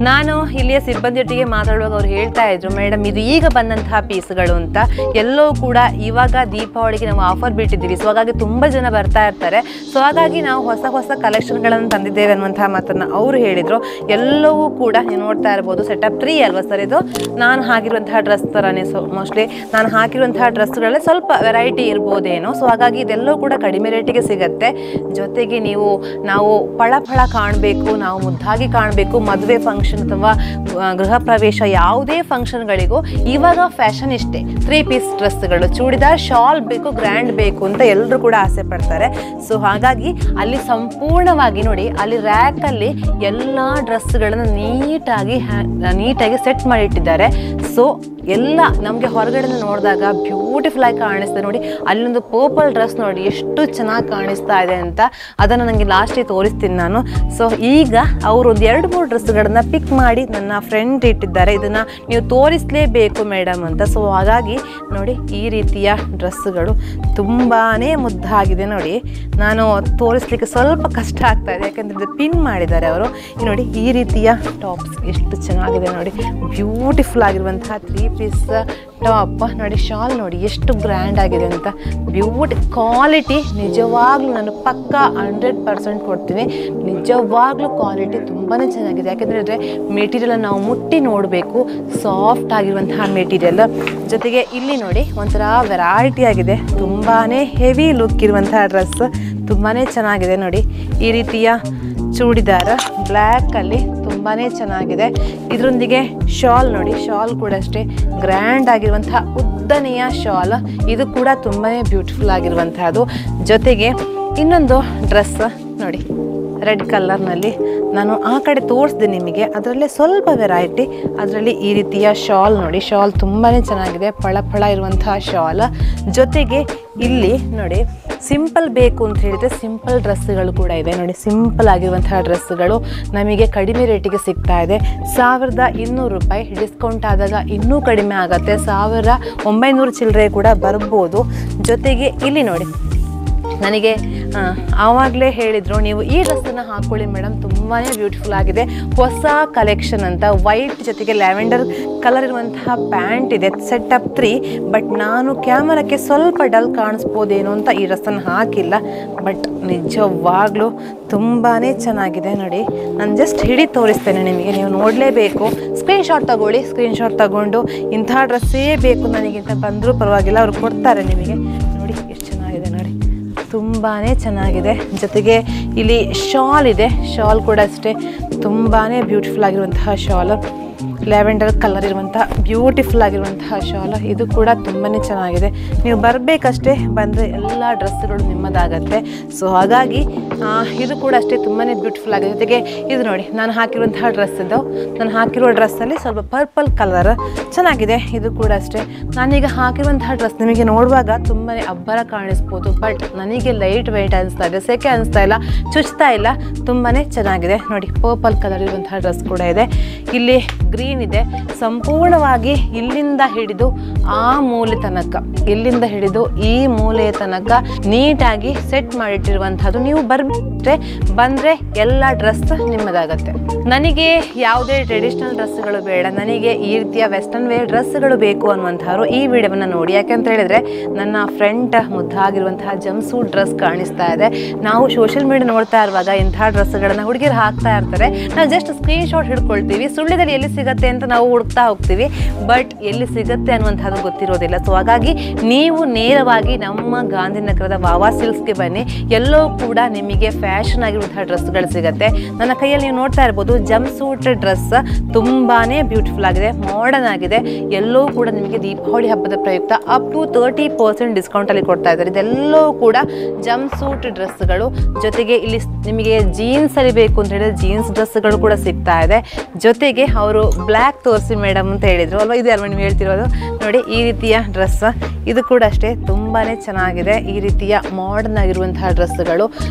ನಾನು ಇಲ್ಲಿಯ ಸಿಬ್ಬಂದಿಯೊಟ್ಟಿಗೆ ಮಾತಾಡುವಾಗ ಅವ್ರು ಹೇಳ್ತಾ ಹೇಳ್ತಾ ಇದ್ರು ಮೇಡಮ್ ಇದು ಈಗ ಬಂದಂತಹ ಪೀಸ್ಗಳು ಅಂತ. ಎಲ್ಲವೂ ಕೂಡ ಇವಾಗ ದೀಪಾವಳಿಗೆ ನಾವು ಆಫರ್ ಬಿಟ್ಟಿದ್ದೀವಿ, ಸೊ ಹಾಗಾಗಿ ತುಂಬ ಜನ ಬರ್ತಾ ಇರ್ತಾರೆ. ಸೊ ಹಾಗಾಗಿ ನಾವು ಹೊಸ ಹೊಸ ಕಲೆಕ್ಷನ್ಗಳನ್ನು ತಂದಿದ್ದೇವೆ ಅನ್ನುವಂತಹ ಮಾತನ್ನು ಅವರು ಹೇಳಿದರು. ಎಲ್ಲವೂ ಕೂಡ ನೀವು ನೋಡ್ತಾ ಇರ್ಬೋದು ಸೆಟಪ್ 3 ಅಲ್ವಾ ಸರ್ ಇದು? ನಾನು ಹಾಕಿರುವಂತಹ ಡ್ರೆಸ್ ಥರನೇ. ಸೊ ಮೋಸ್ಟ್ಲಿ ನಾನು ಹಾಕಿರುವಂತಹ ಡ್ರೆಸ್ಗಳಲ್ಲಿ ಸ್ವಲ್ಪ ವೆರೈಟಿ ಇರ್ಬೋದೇನೋ. ಸೊ ಹಾಗಾಗಿ ಇದೆಲ್ಲವೂ ಕೂಡ ಕಡಿಮೆ ರೇಟಿಗೆ ಸಿಗುತ್ತೆ. ಜೊತೆಗೆ ನಾವು ಫಳ ಕಾಣಬೇಕು, ನಾವು ಮುದ್ದಾಗಿ ಕಾಣಬೇಕು, ಮದುವೆ ಫಂಕ್ಷನ್ ಅಥವಾ ಗೃಹ ಪ್ರವೇಶ ಯಾವುದೇ ಫಂಕ್ಷನ್ಗಳಿಗೂ ಇವಾಗ ಫ್ಯಾಷನ್ ಇಷ್ಟೇ, 3 ಪೀಸ್ ಡ್ರೆಸ್ಗಳು, ಚೂಡಿದಾರ್, ಶಾಲ್ ಬೇಕು, ಗ್ರ್ಯಾಂಡ್ ಬೇಕು ಅಂತ ಎಲ್ಲರೂ ಕೂಡ ಆಸೆ ಪಡ್ತಾರೆ. ಸೊ ಹಾಗಾಗಿ ಅಲ್ಲಿ ಸಂಪೂರ್ಣವಾಗಿ ನೋಡಿ, ಅಲ್ಲಿ ರ್ಯಾಕಲ್ಲಿ ಎಲ್ಲ ಡ್ರೆಸ್ಗಳನ್ನು ನೀಟಾಗಿ ಸೆಟ್ ಮಾಡಿಟ್ಟಿದ್ದಾರೆ. ಸೊ ಎಲ್ಲ ನಮಗೆ ಹೊರಗಡೆ ನೋಡಿದಾಗ ಬ್ಯೂಟಿಫುಲ್ ಆಗಿ ಕಾಣಿಸ್ತದೆ ನೋಡಿ. ಅಲ್ಲೊಂದು ಪರ್ಪಲ್ ಡ್ರೆಸ್ ನೋಡಿ ಎಷ್ಟು ಚೆನ್ನಾಗಿ ಕಾಣಿಸ್ತಾ ಇದೆ ಅಂತ, ಅದನ್ನು ನನಗೆ ಲಾಸ್ಟಿಗೆ ತೋರಿಸ್ತೀನಿ ನಾನು. ಸೊ ಈಗ ಅವರು ಒಂದು 2-3 ಡ್ರೆಸ್ಗಳನ್ನು ಪಿಕ್ ಮಾಡಿ ನನ್ನ ಫ್ರೆಂಡ್ ಇಟ್ಟಿದ್ದಾರೆ, ಇದನ್ನು ನೀವು ತೋರಿಸಲೇಬೇಕು ಮೇಡಮ್ ಅಂತ. ಸೊ ಹಾಗಾಗಿ ನೋಡಿ ಈ ರೀತಿಯ ಡ್ರೆಸ್ಸುಗಳು ತುಂಬಾ ಮುದ್ದಾಗಿದೆ ನೋಡಿ. ನಾನು ತೋರಿಸ್ಲಿಕ್ಕೆ ಸ್ವಲ್ಪ ಕಷ್ಟ ಆಗ್ತಾ ಇದೆ, ಯಾಕಂದರೆ ಇದು ಪಿನ್ ಮಾಡಿದ್ದಾರೆ ಅವರು. ನೋಡಿ ಈ ರೀತಿಯ ಟಾಪ್ಸ್ ಎಷ್ಟು ಚೆನ್ನಾಗಿದೆ ನೋಡಿ, ಬ್ಯೂಟಿಫುಲ್ ಆಗಿರುವಂತಹ 3 ಪೀಸ್ ಟಾಪ್ ನೋಡಿ. ಶಾಲ್ ನೋಡಿ ಎಷ್ಟು ಗ್ರ್ಯಾಂಡ್ ಆಗಿದೆ ಅಂತ, ಕ್ವಾಲಿಟಿ ನಿಜವಾಗ್ಲೂ ನಾನು ಪಕ್ಕ 100% ಕೊಡ್ತೀನಿ. ನಿಜವಾಗ್ಲೂ ಕ್ವಾಲಿಟಿ ತುಂಬಾ ಚೆನ್ನಾಗಿದೆ. ಯಾಕೆಂದರೆ ಮೆಟೀರಿಯಲ್ ನಾವು ಮುಟ್ಟಿ ನೋಡಬೇಕು, ಸಾಫ್ಟ್ ಆಗಿರುವಂತಹ ಮೆಟೀರಿಯಲ್. ಜೊತೆಗೆ ಇಲ್ಲಿ ನೋಡಿ ಒಂಥರ ವೆರೈಟಿ ಆಗಿದೆ, ತುಂಬಾ ಹೆವಿ ಲುಕ್ ಇರುವಂತಹ ಡ್ರೆಸ್, ತುಂಬಾ ಚೆನ್ನಾಗಿದೆ ನೋಡಿ. ಈ ರೀತಿಯ ಚೂಡಿದಾರ ಬ್ಲ್ಯಾಕಲ್ಲಿ ತುಂಬಾ ಚೆನ್ನಾಗಿದೆ. ಇದರೊಂದಿಗೆ ಶಾಲ್ ನೋಡಿ, ಶಾಲ್ ಕೂಡ ಅಷ್ಟೇ ಗ್ರ್ಯಾಂಡ್ ಆಗಿರುವಂತಹ ಉದ್ದನೆಯ ಶಾಲ್, ಇದು ಕೂಡ ತುಂಬಾ ಬ್ಯೂಟಿಫುಲ್ ಆಗಿರುವಂತಹದ್ದು. ಜೊತೆಗೆ ಇನ್ನೊಂದು ಡ್ರೆಸ್ ನೋಡಿ ರೆಡ್ ಕಲರ್ನಲ್ಲಿ, ನಾನು ಆ ಕಡೆ ತೋರಿಸಿದೆ ನಿಮಗೆ, ಅದರಲ್ಲೇ ಸ್ವಲ್ಪ ವೆರೈಟಿ. ಅದರಲ್ಲಿ ಈ ರೀತಿಯ ಶಾಲ್ ನೋಡಿ, ಶಾಲ್ ತುಂಬಾ ಚೆನ್ನಾಗಿದೆ, ಫಳ ಇರುವಂತಹ ಶಾಲ್. ಜೊತೆಗೆ ಇಲ್ಲಿ ನೋಡಿ ಸಿಂಪಲ್ ಬೇಕು ಅಂತ ಹೇಳಿದರೆ ಸಿಂಪಲ್ ಡ್ರೆಸ್ಸುಗಳು ಕೂಡ ಇದೆ ನೋಡಿ. ಸಿಂಪಲ್ ಆಗಿರುವಂತಹ ಡ್ರೆಸ್ಸುಗಳು ನಮಗೆ ಕಡಿಮೆ ರೇಟಿಗೆ ಸಿಗ್ತಾ ಇದೆ. 1200 ರೂಪಾಯಿ, ಡಿಸ್ಕೌಂಟ್ ಆದಾಗ ಇನ್ನೂ ಕಡಿಮೆ ಆಗುತ್ತೆ, 1900 ಚಿಲ್ಲರೆ ಕೂಡ ಬರ್ಬೋದು. ಜೊತೆಗೆ ಇಲ್ಲಿ ನೋಡಿ ನನಗೆ ಆವಾಗಲೇ ಹೇಳಿದರು ನೀವು ಈ ಡ್ರೆಸ್ಸನ್ನು ಹಾಕ್ಕೊಳ್ಳಿ ಮೇಡಮ್, ತುಂಬಾ ಬ್ಯೂಟಿಫುಲ್ ಆಗಿದೆ, ಹೊಸ ಕಲೆಕ್ಷನ್ ಅಂತ. ವೈಟ್ ಜೊತೆಗೆ ಲ್ಯಾವೆಂಡರ್ ಕಲರ್ ಇರುವಂತಹ ಪ್ಯಾಂಟ್ ಇದೆ, ಸೆಟಪ್ 3. ಬಟ್ ನಾನು ಕ್ಯಾಮರಕ್ಕೆ ಸ್ವಲ್ಪ ಡಲ್ ಕಾಣಿಸ್ಬೋದೇನೋ ಅಂತ ಈ ಡ್ರೆಸ್ಸನ್ನು ಹಾಕಿಲ್ಲ. ಬಟ್ ನಿಜವಾಗ್ಲೂ ತುಂಬಾ ಚೆನ್ನಾಗಿದೆ ನೋಡಿ. ನಾನು ಜಸ್ಟ್ ಹಿಡಿ ತೋರಿಸ್ತೇನೆ ನಿಮಗೆ, ನೀವು ನೋಡಲೇಬೇಕು. ಸ್ಕ್ರೀನ್ಶಾಟ್ ತಗೊಳ್ಳಿ, ಸ್ಕ್ರೀನ್ಶಾಟ್ ತಗೊಂಡು ಇಂಥ ಡ್ರೆಸ್ಸೇ ಬೇಕು ನನಗಿಂತ ಬಂದರೂ ಪರವಾಗಿಲ್ಲ, ಅವ್ರು ಕೊಡ್ತಾರೆ ನಿಮಗೆ. ನೋಡಿ ಎಷ್ಟು ಚೆನ್ನಾಗಿದೆ ನೋಡಿ, ತುಂಬಾ ಚೆನ್ನಾಗಿದೆ. ಜೊತೆಗೆ ಇಲ್ಲಿ ಶಾಲ್ ಇದೆ, ಶಾಲ್ ಕೂಡ ಅಷ್ಟೇ ತುಂಬಾ ಬ್ಯೂಟಿಫುಲ್ ಆಗಿರುವಂತಹ ಶಾಲ್, ಲ್ಯಾವೆಂಡರ್ ಕಲರ್ ಇರುವಂತಹ ಬ್ಯೂಟಿಫುಲ್ ಆಗಿರುವಂತಹ ಶಾಲ್, ಇದು ಕೂಡ ತುಂಬಾ ಚೆನ್ನಾಗಿದೆ. ನೀವು ಬರಬೇಕಷ್ಟೇ, ಬಂದರೆ ಎಲ್ಲ ಡ್ರೆಸ್ಸುಗಳು ನಿಮ್ಮದಾಗತ್ತೆ. ಸೊ ಹಾಗಾಗಿ ಇದು ಕೂಡ ಅಷ್ಟೇ ತುಂಬಾ ಬ್ಯೂಟಿಫುಲ್ ಆಗಿದೆ. ಜೊತೆಗೆ ಇದು ನೋಡಿ ನಾನು ಹಾಕಿರುವಂತಹ ಡ್ರೆಸ್ ಇದು, ನಾನು ಹಾಕಿರುವ ಡ್ರೆಸ್ಸಲ್ಲಿ ಸ್ವಲ್ಪ ಪರ್ಪಲ್ ಕಲರ್ ಚೆನ್ನಾಗಿದೆ, ಇದು ಕೂಡ ಅಷ್ಟೇ. ನಾನೀಗ ಹಾಕಿರುವಂತಹ ಡ್ರೆಸ್ ನಿಮಗೆ ನೋಡುವಾಗ ತುಂಬಾ ಅಬ್ಬರ ಕಾಣಿಸ್ಬೋದು, ಬಟ್ ನನಗೆ ಲೈಟ್ ವೆಯ್ಟ್ ಅನಿಸ್ತಾ ಇದೆ, ಸೆಕೆ ಅನಿಸ್ತಾ ಇಲ್ಲ, ಚುಚ್ತಾ ಇಲ್ಲ, ತುಂಬಾ ಚೆನ್ನಾಗಿದೆ ನೋಡಿ. ಪರ್ಪಲ್ ಕಲರ್ ಇರುವಂತಹ ಡ್ರೆಸ್ ಕೂಡ ಇದೆ. ಇಲ್ಲಿ ಗ್ರೀನ್ ಇದೆ, ಸಂಪೂರ್ಣವಾಗಿ ಇಲ್ಲಿಂದ ಹಿಡಿದು ಆ ಮೂಲೆ ತನಕ, ಇಲ್ಲಿಂದ ಹಿಡಿದು ಈ ಮೂಲೆಯ ತನಕ ನೀಟಾಗಿ ಸೆಟ್ ಮಾಡಿಟ್ಟಿರುವಂಥದ್ದು. ನೀವು ಬಂದರೆ ಎಲ್ಲ ಡ್ರೆಸ್ ನಿಮ್ಮದಾಗತ್ತೆ. ನನಗೆ ಯಾವುದೇ ಟ್ರೆಡಿಷನಲ್ ಡ್ರೆಸ್ಗಳು ಬೇಡ, ನನಗೆ ಈ ರೀತಿಯ ವೆಸ್ಟರ್ನ್ ವೇರ್ ಡ್ರೆಸ್ಗಳು ಬೇಕು ಅನ್ನುವಂಥವ್ರು ಈ ವಿಡಿಯೋವನ್ನು ನೋಡಿ. ಯಾಕೆಂತ ಹೇಳಿದರೆ ನನ್ನ ಫ್ರೆಂಡ್ ಮುದ್ದಾಗಿರುವಂತಹ ಜಂಪ್ ಸೂಟ್ ಡ್ರೆಸ್ ಕಾಣಿಸ್ತಾ ಇದೆ. ನಾವು ಸೋಷಿಯಲ್ ಮೀಡಿಯಾ ನೋಡ್ತಾ ಇರುವಾಗ ಇಂಥ ಡ್ರೆಸ್ಗಳನ್ನು ಹುಡುಗಿರು ಹಾಕ್ತಾ ಇರ್ತಾರೆ, ನಾವು ಜಸ್ಟ್ ಸ್ಕ್ರೀನ್ಶಾಟ್ ಹಿಡ್ಕೊಳ್ತೀವಿ, ಸುಳ್ಳಿದಲ್ಲಿ ಎಲ್ಲಿ ಸಿಗುತ್ತೆ ಅಂತ ನಾವು ಹುಡುಕ್ತಾ ಹೋಗ್ತೀವಿ, ಬಟ್ ಎಲ್ಲಿ ಸಿಗುತ್ತೆ ಅನ್ನುವಂಥದ್ದು ಗೊತ್ತಿರೋದಿಲ್ಲ. ಸೊ ಹಾಗಾಗಿ ನೀವು ನೇರವಾಗಿ ನಮ್ಮ ಗಾಂಧಿನಗರದ ವಾವಾ ಸಿಲ್ಕ್ಸ್ಗೆ ಬನ್ನಿ, ಎಲ್ಲವೂ ಕೂಡ ನಿಮಗೆ ಫ್ಯಾಷನ್ ಆಗಿರುವಂತಹ ಡ್ರೆಸ್ಗಳು ಸಿಗುತ್ತೆ. ನನ್ನ ಕೈಯಲ್ಲಿ ನೀವು ನೋಡ್ತಾ ಇರ್ಬೋದು ಜಂಪ್ ಸೂಟ್ ಡ್ರೆಸ್, ತುಂಬಾ ಬ್ಯೂಟಿಫುಲ್ ಆಗಿದೆ, ಮಾಡರ್ನ್ ಆಗಿದೆ. ಎಲ್ಲವೂ ಕೂಡ ನಿಮಗೆ ದೀಪಾವಳಿ ಹಬ್ಬದ ಪ್ರಯುಕ್ತ ಅಪ್ ಟು 30% ಡಿಸ್ಕೌಂಟಲ್ಲಿ ಕೊಡ್ತಾ ಇದ್ದಾರೆ. ಇದೆಲ್ಲವೂ ಕೂಡ ಜಂಪ್ ಸೂಟ್ ಡ್ರೆಸ್ಗಳು. ಜೊತೆಗೆ ಇಲ್ಲಿ ನಿಮಗೆ ಜೀನ್ಸ್ ಅಲ್ಲಿ ಬೇಕು ಅಂತ ಹೇಳಿದ್ರೆ ಜೀನ್ಸ್ ಡ್ರೆಸ್ಗಳು ಕೂಡ ಸಿಗ್ತಾ ಇದೆ. ಜೊತೆಗೆ ಅವರು ಬ್ಲ್ಯಾಕ್ ತೋರಿಸಿ ಮೇಡಮ್ ಅಂತ ಹೇಳಿದರು ಅಲ್ವಾ, ಇದು ಅಲ್ವಾ ನೀವು ಹೇಳ್ತಿರೋದು. ನೋಡಿ ಈ ರೀತಿಯ ಡ್ರೆಸ್, ಇದು ಕೂಡ ಅಷ್ಟೇ ತುಂಬ ತುಂಬಾನೇ ಚೆನ್ನಾಗಿದೆ. ಈ ರೀತಿಯ ಮಾಡರ್ನ್ ಆಗಿರುವಂತಹ ಡ್ರೆಸ್ಗಳು,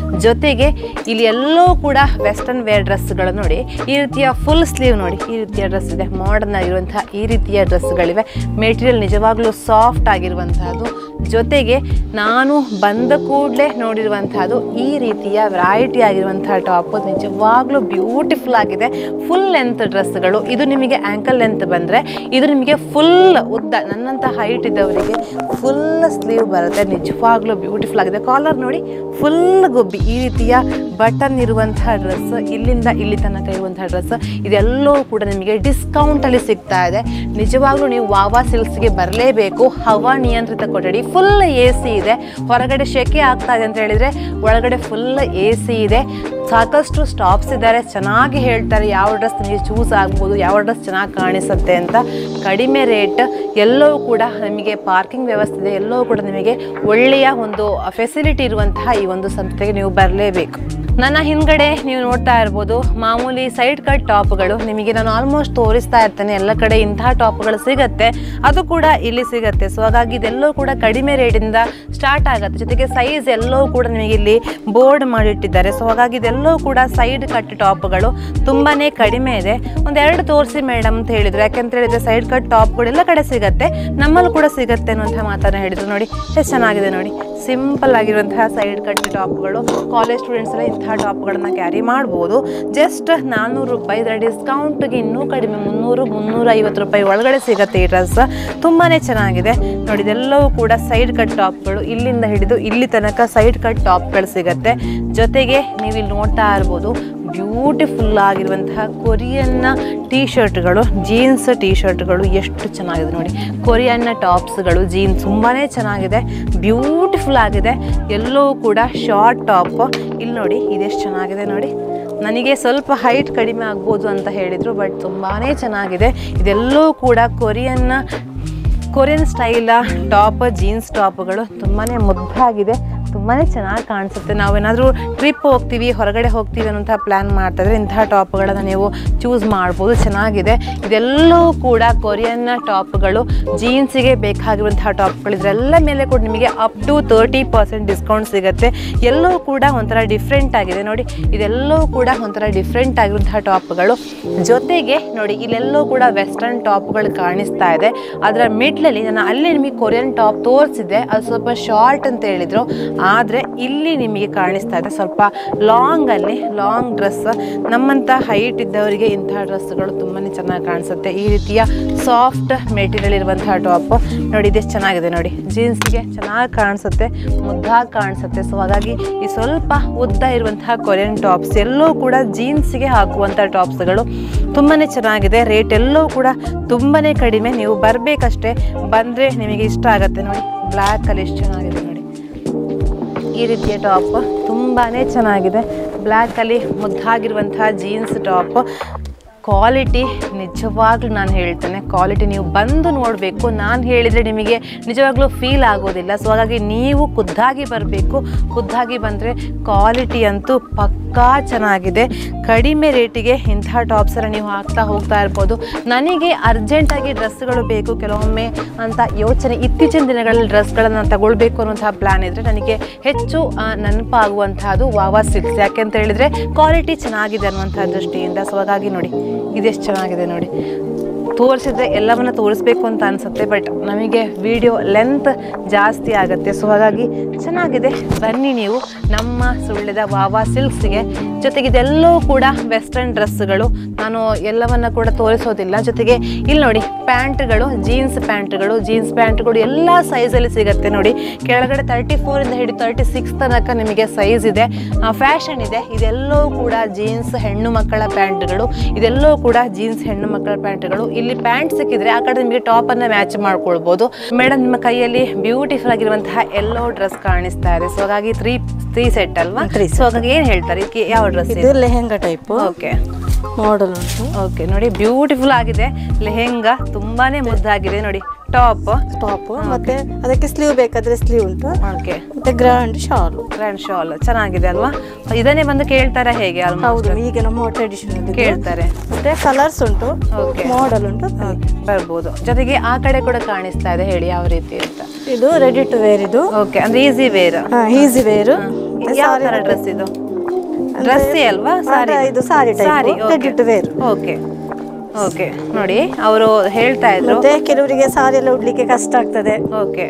ಜೊತೆಗೆ ಇಲ್ಲಿ ಎಲ್ಲೋ ಕೂಡ ವೆಸ್ಟರ್ನ್ ವೇರ್ ಡ್ರೆಸ್ಗಳು ನೋಡಿ. ಈ ರೀತಿಯ ಫುಲ್ ಸ್ಲೀವ್ ನೋಡಿ, ಈ ರೀತಿಯ ಡ್ರೆಸ್ ಇದೆ. ಮಾಡರ್ನ್ ಆಗಿರುವಂತಹ ಈ ರೀತಿಯ ಡ್ರೆಸ್ಗಳಿವೆ. ಮೆಟೀರಿಯಲ್ ನಿಜವಾಗ್ಲೂ ಸಾಫ್ಟ್ ಆಗಿರುವಂತಹದ್ದು. ಜೊತೆಗೆ ನಾನು ಬಂದ ಕೂಡಲೇ ನೋಡಿರುವಂತಹದ್ದು ಈ ರೀತಿಯ ವೆರೈಟಿ ಆಗಿರುವಂತಹ ಟಾಪ್ ನಿಜವಾಗ್ಲೂ ಬ್ಯೂಟಿಫುಲ್ ಆಗಿದೆ. ಫುಲ್ ಲೆಂತ್ ಡ್ರೆಸ್ಗಳು. ಇದು ನಿಮಗೆ ಆ್ಯಂಕಲ್ ಲೆಂತ್ ಬಂದರೆ, ಇದು ನಿಮಗೆ ಫುಲ್ ಉದ್ದ, ನನ್ನಂಥ ಹೈಟ್ ಇದ್ದವರಿಗೆ ಫುಲ್ ಸ್ಲೀವ್ ಬರುತ್ತೆ. ನಿಜವಾಗ್ಲೂ ಬ್ಯೂಟಿಫುಲ್ ಆಗಿದೆ. ಕಾಲರ್ ನೋಡಿ, ಫುಲ್ ಗುಬ್ಬಿ. ಈ ರೀತಿಯ ಬಟನ್ ಇರುವಂತಹ ಡ್ರೆಸ್, ಇಲ್ಲಿಂದ ಇಲ್ಲಿ ತನಕ ಇರುವಂತಹ ಡ್ರೆಸ್, ಇದೆಲ್ಲವೂ ಕೂಡ ನಿಮಗೆ ಡಿಸ್ಕೌಂಟಲ್ಲಿ ಸಿಗ್ತಾ ಇದೆ. ನಿಜವಾಗ್ಲೂ ನೀವು ವಾವಾ ಸಿಲ್ಕ್ಸ್ಗೆ ಬರಲೇಬೇಕು. ಹವಾ ನಿಯಂತ್ರಿತ ಕೊಠಡಿ, ಫುಲ್ AC ಇದೆ. ಹೊರಗಡೆ ಶೆಕೆ ಆಗ್ತಾ ಇದೆ ಅಂತ ಹೇಳಿದರೆ ಒಳಗಡೆ ಫುಲ್ AC ಇದೆ. ಸಾಕಷ್ಟು ಸ್ಟಾಪ್ಸ್ ಇದ್ದಾರೆ. ಚೆನ್ನಾಗಿ ಹೇಳ್ತಾರೆ ಯಾವ ಡ್ರೆಸ್ ನಿಮಗೆ ಚೂಸ್ ಆಗ್ಬೋದು, ಯಾವ ಡ್ರೆಸ್ ಚೆನ್ನಾಗಿ ಕಾಣಿಸುತ್ತೆ ಅಂತ. ಕಡಿಮೆ ರೇಟ್, ಎಲ್ಲವೂ ಕೂಡ ನಿಮಗೆ ಪಾರ್ಕಿಂಗ್ ವ್ಯವಸ್ಥೆ ಇದೆ. ಎಲ್ಲವೂ ಕೂಡ ನಿಮಗೆ ಒಳ್ಳೆಯ ಒಂದು ಫೆಸಿಲಿಟಿ ಇರುವಂತಹ ಈ ಒಂದು ಸಂಸ್ಥೆಗೆ ನೀವು ಬರಲೇಬೇಕು. ನನ್ನ ಹಿಂದ್ಗಡೆ ನೀವು ನೋಡ್ತಾ ಇರ್ಬೋದು ಮಾಮೂಲಿ ಸೈಡ್ ಕಟ್ ಟಾಪ್ಗಳು. ನಿಮಗೆ ನಾನು ಆಲ್ಮೋಸ್ಟ್ ತೋರಿಸ್ತಾ ಇರ್ತೇನೆ, ಎಲ್ಲ ಕಡೆ ಇಂತಹ ಟಾಪ್ಗಳು ಸಿಗುತ್ತೆ, ಅದು ಕೂಡ ಇಲ್ಲಿ ಸಿಗುತ್ತೆ. ಸೊ ಹಾಗಾಗಿ ಇದೆಲ್ಲವೂ ಕೂಡ ಕಡಿಮೆ ರೇಟಿಂದ ಸ್ಟಾರ್ಟ್ ಆಗುತ್ತೆ. ಜೊತೆಗೆ ಸೈಜ್ ಎಲ್ಲವೂ ಕೂಡ ನಿಮಗೆ ಇಲ್ಲಿ ಬೋರ್ಡ್ ಮಾಡಿಟ್ಟಿದ್ದಾರೆ. ಸೊ ಹಾಗಾಗಿ ಇದೆಲ್ಲವೂ ಕೂಡ ಸೈಡ್ ಕಟ್ ಟಾಪ್ಗಳು ತುಂಬಾ ಕಡಿಮೆ ಇದೆ. ಒಂದೆರಡು ತೋರಿಸಿ ಮೇಡಮ್ ಅಂತ ಹೇಳಿದ್ರು. ಯಾಕೆಂತ ಹೇಳಿದ್ರೆ ಸೈಡ್ ಕಟ್ ಟಾಪ್ಗಳು ಎಲ್ಲ ಕಡೆ ಸಿಗುತ್ತೆ, ನಮ್ಮಲ್ಲಿ ಕೂಡ ಸಿಗುತ್ತೆ ಅನ್ನುವಂಥ ಮಾತನ್ನು ಹೇಳಿದ್ರು. ನೋಡಿ ಎಷ್ಟು ಚೆನ್ನಾಗಿದೆ ನೋಡಿ, ಸಿಂಪಲ್ ಆಗಿರುವಂತಹ ಸೈಡ್ ಕಟ್ ಟಾಪ್ಗಳು. ಕಾಲೇಜ್ ಸ್ಟೂಡೆಂಟ್ಸ್ ಎಲ್ಲ ಇಂತಹ ಟಾಪ್ಗಳನ್ನ ಕ್ಯಾರಿ ಮಾಡ್ಬೋದು. ಜಸ್ಟ್ 400 ರೂಪಾಯಿ. ಇದರ ಡಿಸ್ಕೌಂಟ್ಗೆ ಇನ್ನೂ ಕಡಿಮೆ 300-350 ರೂಪಾಯಿ ಒಳಗಡೆ ಸಿಗುತ್ತೆ ಈ ಡ್ರೆಸ್. ತುಂಬಾ ಚೆನ್ನಾಗಿದೆ ನೋಡಿ. ಇದೆಲ್ಲವೂ ಕೂಡ ಸೈಡ್ ಕಟ್ ಟಾಪ್ಗಳು, ಇಲ್ಲಿಂದ ಹಿಡಿದು ಇಲ್ಲಿ ತನಕ ಸೈಡ್ ಕಟ್ ಟಾಪ್ಗಳು ಸಿಗುತ್ತೆ. ಜೊತೆಗೆ ನೀವು ಇಲ್ಲಿ ನೋಡ್ತಾ ಇರ್ಬೋದು ಬ್ಯೂಟಿಫುಲ್ ಆಗಿರುವಂತಹ ಕೊರಿಯನ್ನ ಟೀ ಶರ್ಟ್ಗಳು, ಜೀನ್ಸ್ ಟೀ ಶರ್ಟ್ಗಳು ಎಷ್ಟು ಚೆನ್ನಾಗಿದೆ ನೋಡಿ. ಕೊರಿಯನ್ನ ಟಾಪ್ಸ್ಗಳು, ಜೀನ್ಸ್ ತುಂಬಾ ಚೆನ್ನಾಗಿದೆ, ಬ್ಯೂಟಿಫುಲ್ ಆಗಿದೆ. ಎಲ್ಲವೂ ಕೂಡ ಶಾರ್ಟ್ ಟಾಪ್. ಇಲ್ಲಿ ನೋಡಿ ಇದೆಷ್ಟು ಚೆನ್ನಾಗಿದೆ ನೋಡಿ. ನನಗೆ ಸ್ವಲ್ಪ ಹೈಟ್ ಕಡಿಮೆ ಆಗ್ಬೋದು ಅಂತ ಹೇಳಿದರು, ಬಟ್ ತುಂಬಾ ಚೆನ್ನಾಗಿದೆ. ಇದೆಲ್ಲವೂ ಕೂಡ ಕೊರಿಯನ್ ಸ್ಟೈಲ ಟಾಪ್, ಜೀನ್ಸ್ ಟಾಪ್ಗಳು. ತುಂಬಾ ಮುದ್ದಾಗಿದೆ, ತುಂಬಾ ಚೆನ್ನಾಗಿ ಕಾಣಿಸುತ್ತೆ. ನಾವೇನಾದರೂ ಟ್ರಿಪ್ ಹೋಗ್ತೀವಿ, ಹೊರಗಡೆ ಹೋಗ್ತೀವಿ ಅನ್ನೋಂಥ ಪ್ಲ್ಯಾನ್ ಮಾಡ್ತಾಯಿದ್ರೆ ಇಂತಹ ಟಾಪ್ಗಳನ್ನು ನೀವು ಚೂಸ್ ಮಾಡ್ಬೋದು. ಚೆನ್ನಾಗಿದೆ. ಇದೆಲ್ಲವೂ ಕೂಡ ಕೊರಿಯನ್ನ ಟಾಪ್ಗಳು, ಜೀನ್ಸಿಗೆ ಬೇಕಾಗಿರುವಂತಹ ಟಾಪ್ಗಳು. ಇದರೆಲ್ಲ ಮೇಲೆ ಕೂಡ ನಿಮಗೆ ಅಪ್ ಟು 30% ಡಿಸ್ಕೌಂಟ್ ಸಿಗುತ್ತೆ. ಎಲ್ಲವೂ ಕೂಡ ಒಂಥರ ಡಿಫ್ರೆಂಟ್ ಆಗಿದೆ ನೋಡಿ. ಇದೆಲ್ಲವೂ ಕೂಡ ಒಂಥರ ಡಿಫ್ರೆಂಟ್ ಆಗಿರುವಂತಹ ಟಾಪ್ಗಳು. ಜೊತೆಗೆ ನೋಡಿ ಇಲ್ಲೆಲ್ಲವೂ ಕೂಡ ವೆಸ್ಟರ್ನ್ ಟಾಪ್ಗಳು ಕಾಣಿಸ್ತಾ ಇದೆ. ಅದರ ಮಿಡ್ಲಲ್ಲಿ ನಾನು ಅಲ್ಲಿ ನಿಮಗೆ ಕೊರಿಯನ್ ಟಾಪ್ ತೋರಿಸಿದೆ, ಅದು ಸ್ವಲ್ಪ ಶಾರ್ಟ್ ಅಂತ ಹೇಳಿದರು. ಆದರೆ ಇಲ್ಲಿ ನಿಮಗೆ ಕಾಣಿಸ್ತಾ ಇದೆ ಸ್ವಲ್ಪ ಲಾಂಗ್ ಡ್ರೆಸ್. ನಮ್ಮಂಥ ಹೈಟ್ ಇದ್ದವರಿಗೆ ಇಂತಹ ಡ್ರೆಸ್ಗಳು ತುಂಬಾ ಚೆನ್ನಾಗಿ ಕಾಣಿಸುತ್ತೆ. ಈ ರೀತಿಯ ಸಾಫ್ಟ್ ಮೆಟೀರಿಯಲ್ ಇರುವಂತಹ ಟಾಪ್ ನೋಡಿ, ಇದೆಷ್ಟು ಚೆನ್ನಾಗಿದೆ ನೋಡಿ. ಜೀನ್ಸ್ಗೆ ಚೆನ್ನಾಗಿ ಕಾಣಿಸುತ್ತೆ, ಮುದ್ದಾಗಿ ಕಾಣಿಸುತ್ತೆ. ಸೊ ಹಾಗಾಗಿ ಈ ಸ್ವಲ್ಪ ಉದ್ದ ಇರುವಂತಹ ಕೊರಿಯನ್ ಟಾಪ್ಸ್ ಎಲ್ಲವೂ ಕೂಡ ಜೀನ್ಸ್ಗೆ ಹಾಕುವಂಥ ಟಾಪ್ಸ್ಗಳು ತುಂಬಾ ಚೆನ್ನಾಗಿದೆ. ರೇಟ್ ಎಲ್ಲವೂ ಕೂಡ ತುಂಬಾ ಕಡಿಮೆ. ನೀವು ಬರಬೇಕಷ್ಟೇ, ಬಂದರೆ ನಿಮಗೆ ಇಷ್ಟ ಆಗುತ್ತೆ ನೋಡಿ. ಬ್ಲ್ಯಾಕಲ್ಲಿ ಎಷ್ಟು ಚೆನ್ನಾಗಿದೆ ನೋಡಿ. ಈ ರೀತಿಯ ಟಾಪ್ ತುಂಬಾ ಚೆನ್ನಾಗಿದೆ. ಬ್ಲ್ಯಾಕಲ್ಲಿ ಮುದ್ದಾಗಿರುವಂತಹ ಜೀನ್ಸ್ ಟಾಪ್. ಕ್ವಾಲಿಟಿ ನಿಜವಾಗ್ಲೂ ನಾನು ಹೇಳ್ತೇನೆ, ಕ್ವಾಲಿಟಿ ನೀವು ಬಂದು ನೋಡಬೇಕು. ನಾನು ಹೇಳಿದರೆ ನಿಮಗೆ ನಿಜವಾಗ್ಲೂ ಫೀಲ್ ಆಗೋದಿಲ್ಲ. ಸೊ ಹಾಗಾಗಿ ನೀವು ಖುದ್ದಾಗಿ ಬರಬೇಕು. ಖುದ್ದಾಗಿ ಬಂದರೆ ಕ್ವಾಲಿಟಿ ಅಂತೂ ಪಕ್ಕಾ ಚೆನ್ನಾಗಿದೆ. ಕಡಿಮೆ ರೇಟಿಗೆ ಇಂತಹ ಟಾಪ್ಸನ್ನು ನೀವು ಹಾಕ್ತಾ ಹೋಗ್ತಾ ಇರ್ಬೋದು. ನನಗೆ ಅರ್ಜೆಂಟಾಗಿ ಡ್ರೆಸ್ಗಳು ಬೇಕು ಕೆಲವೊಮ್ಮೆ ಅಂತ ಯೋಚನೆ, ಇತ್ತೀಚಿನ ದಿನಗಳಲ್ಲಿ ಡ್ರೆಸ್ಗಳನ್ನು ತಗೊಳ್ಬೇಕು ಅನ್ನೋಂತಹ ಪ್ಲ್ಯಾನ್ ಇದ್ದರೆ ನನಗೆ ಹೆಚ್ಚು ನೆನಪಾಗುವಂತಹದ್ದು ವಾವಾ ಸಿಲ್ಕ್ಸ್. ಯಾಕೆಂತ ಹೇಳಿದರೆ ಕ್ವಾಲಿಟಿ ಚೆನ್ನಾಗಿದೆ ಅನ್ನುವಂಥ ದೃಷ್ಟಿಯಿಂದ. ಸೊ ಹಾಗಾಗಿ ನೋಡಿ ಇದೆಷ್ಟು ಚೆನ್ನಾಗಿದೆ ನೋಡಿ. ತೋರಿಸಿದ್ರೆ ಎಲ್ಲವನ್ನ ತೋರಿಸ್ಬೇಕು ಅಂತ ಅನಿಸುತ್ತೆ, ಬಟ್ ನಮಗೆ ವಿಡಿಯೋ ಲೆಂತ್ ಜಾಸ್ತಿ ಆಗುತ್ತೆ. ಸೊ ಹಾಗಾಗಿ ಚೆನ್ನಾಗಿದೆ. ಬನ್ನಿ ನೀವು ನಮ್ಮ ಸುಳ್ಯದ ವಾವಾ ಸಿಲ್ಕ್ಸ್ಗೆ. ಜೊತೆಗೆ ಇದೆಲ್ಲವೂ ಕೂಡ ವೆಸ್ಟರ್ನ್ ಡ್ರೆಸ್ಗಳು. ನಾನು ಎಲ್ಲವನ್ನ ಕೂಡ ತೋರಿಸೋದಿಲ್ಲ. ಜೊತೆಗೆ ಇಲ್ಲಿ ನೋಡಿ ಪ್ಯಾಂಟ್ಗಳು, ಜೀನ್ಸ್ ಪ್ಯಾಂಟ್ಗಳು ಎಲ್ಲ ಸೈಜಲ್ಲಿ ಸಿಗುತ್ತೆ ನೋಡಿ. ಕೆಳಗಡೆ 34 ಹಿಡಿದು 36 ತನಕ ನಿಮಗೆ ಸೈಜ್ ಇದೆ. ಫ್ಯಾಷನ್ ಇದೆ. ಇದೆಲ್ಲವೂ ಕೂಡ ಜೀನ್ಸ್ ಹೆಣ್ಣು ಮಕ್ಕಳ ಪ್ಯಾಂಟ್ಗಳು. ಇದೆಲ್ಲವೂ ಕೂಡ ಜೀನ್ಸ್ ಹೆಣ್ಣು ಮಕ್ಕಳ ಪ್ಯಾಂಟ್ಗಳು. ಇಲ್ಲಿ ಪ್ಯಾಂಟ್ ಸಿಕ್ಕಿದ್ರೆ ಆ ಕಡೆ ನಿಮಗೆ ಟಾಪನ್ನು ಮ್ಯಾಚ್ ಮಾಡ್ಕೊಳ್ಬೋದು. ಮೇಡಮ್ ನಿಮ್ಮ ಕೈಯಲ್ಲಿ ಬ್ಯೂಟಿಫುಲ್ ಆಗಿರುವಂತಹ ಎಲ್ಲೋ ಡ್ರೆಸ್ ಕಾಣಿಸ್ತಾ ಇದೆ. ಸೊ ಹಾಗಾಗಿ ತ್ರೀ ಸೆಟ್ ಅಲ್ವಾ? ಸೊ ಹಾಗಾಗಿ ಏನು ಹೇಳ್ತಾರೆ ಇದಕ್ಕೆ? ಯಾವ ಡ್ರೆಸ್ ಇದು? ಲೆಹೆಂಗಾ ಟೈಪ್. ಓಕೆ, ಮಾಡಲ್ ಉಂಟು. ಓಕೆ ನೋಡಿ ಬ್ಯೂಟಿಫುಲ್ ಆಗಿದೆ. ಲೆಹೆಂಗಾ ತುಂಬಾನೇ ಮುದ್ದಾಗಿದೆ ನೋಡಿ. ಟಾಪ್ ಮತ್ತೆ ಅದಕ್ಕೆ ಸ್ಲೀವ್ ಬೇಕಾದ್ರೆ ಸ್ಲೀವ್ ಉಂಟು. ಓಕೆ, ಮತ್ತೆ ಗ್ರ್ಯಾಂಡ್ ಶಾಲ್ ಚೆನ್ನಾಗಿದೆ ಅಲ್ವಾ? ಇದನ್ನೇ ಬಂದು ಕೇಳ್ತಾರೆ ಹೇಗೆ? ಹೌದು, ಈಗ ನಮ್ಮ ಟ್ರೆಡಿಷನಲ್ ಕೇಳ್ತಾರೆ. ಮತ್ತೆ ಕಲರ್ಸ್ ಉಂಟು, ಮಾಡೆಲ್ ಉಂಟು, ಬರ್ಬೋದು. ಜೊತೆಗೆ ಆ ಕಡೆ ಕೂಡ ಕಾಣಿಸ್ತಾ ಇದೆ, ಹೇಳಿ ಯಾವ ರೀತಿ ಅಂತ. ಇದು ರೆಡಿ ಟು ವೇರ್. ಇದು ಓಕೆ, ಅಂದ್ರೆ ಈಸಿ ವೇರ್. Easy wear. ಯಾವ ತರ ಡ್ರೆಸ್ ಇದು? ಡ್ರೆಸ್ ಅಲ್ವಾ? ಸಾರಿ, ಇದು sari type ready to wear. Okay okay, ನೋಡಿ ಅವರು ಹೇಳ್ತಾ ಇದ್ರು ಮತ್ತೆ ಕೆಲವರಿಗೆ ಸಾರಿ ಎಲ್ಲ ಉಡ್ಲಿಕ್ಕೆ ಕಷ್ಟ ಆಗ್ತದೆ. ಓಕೆ,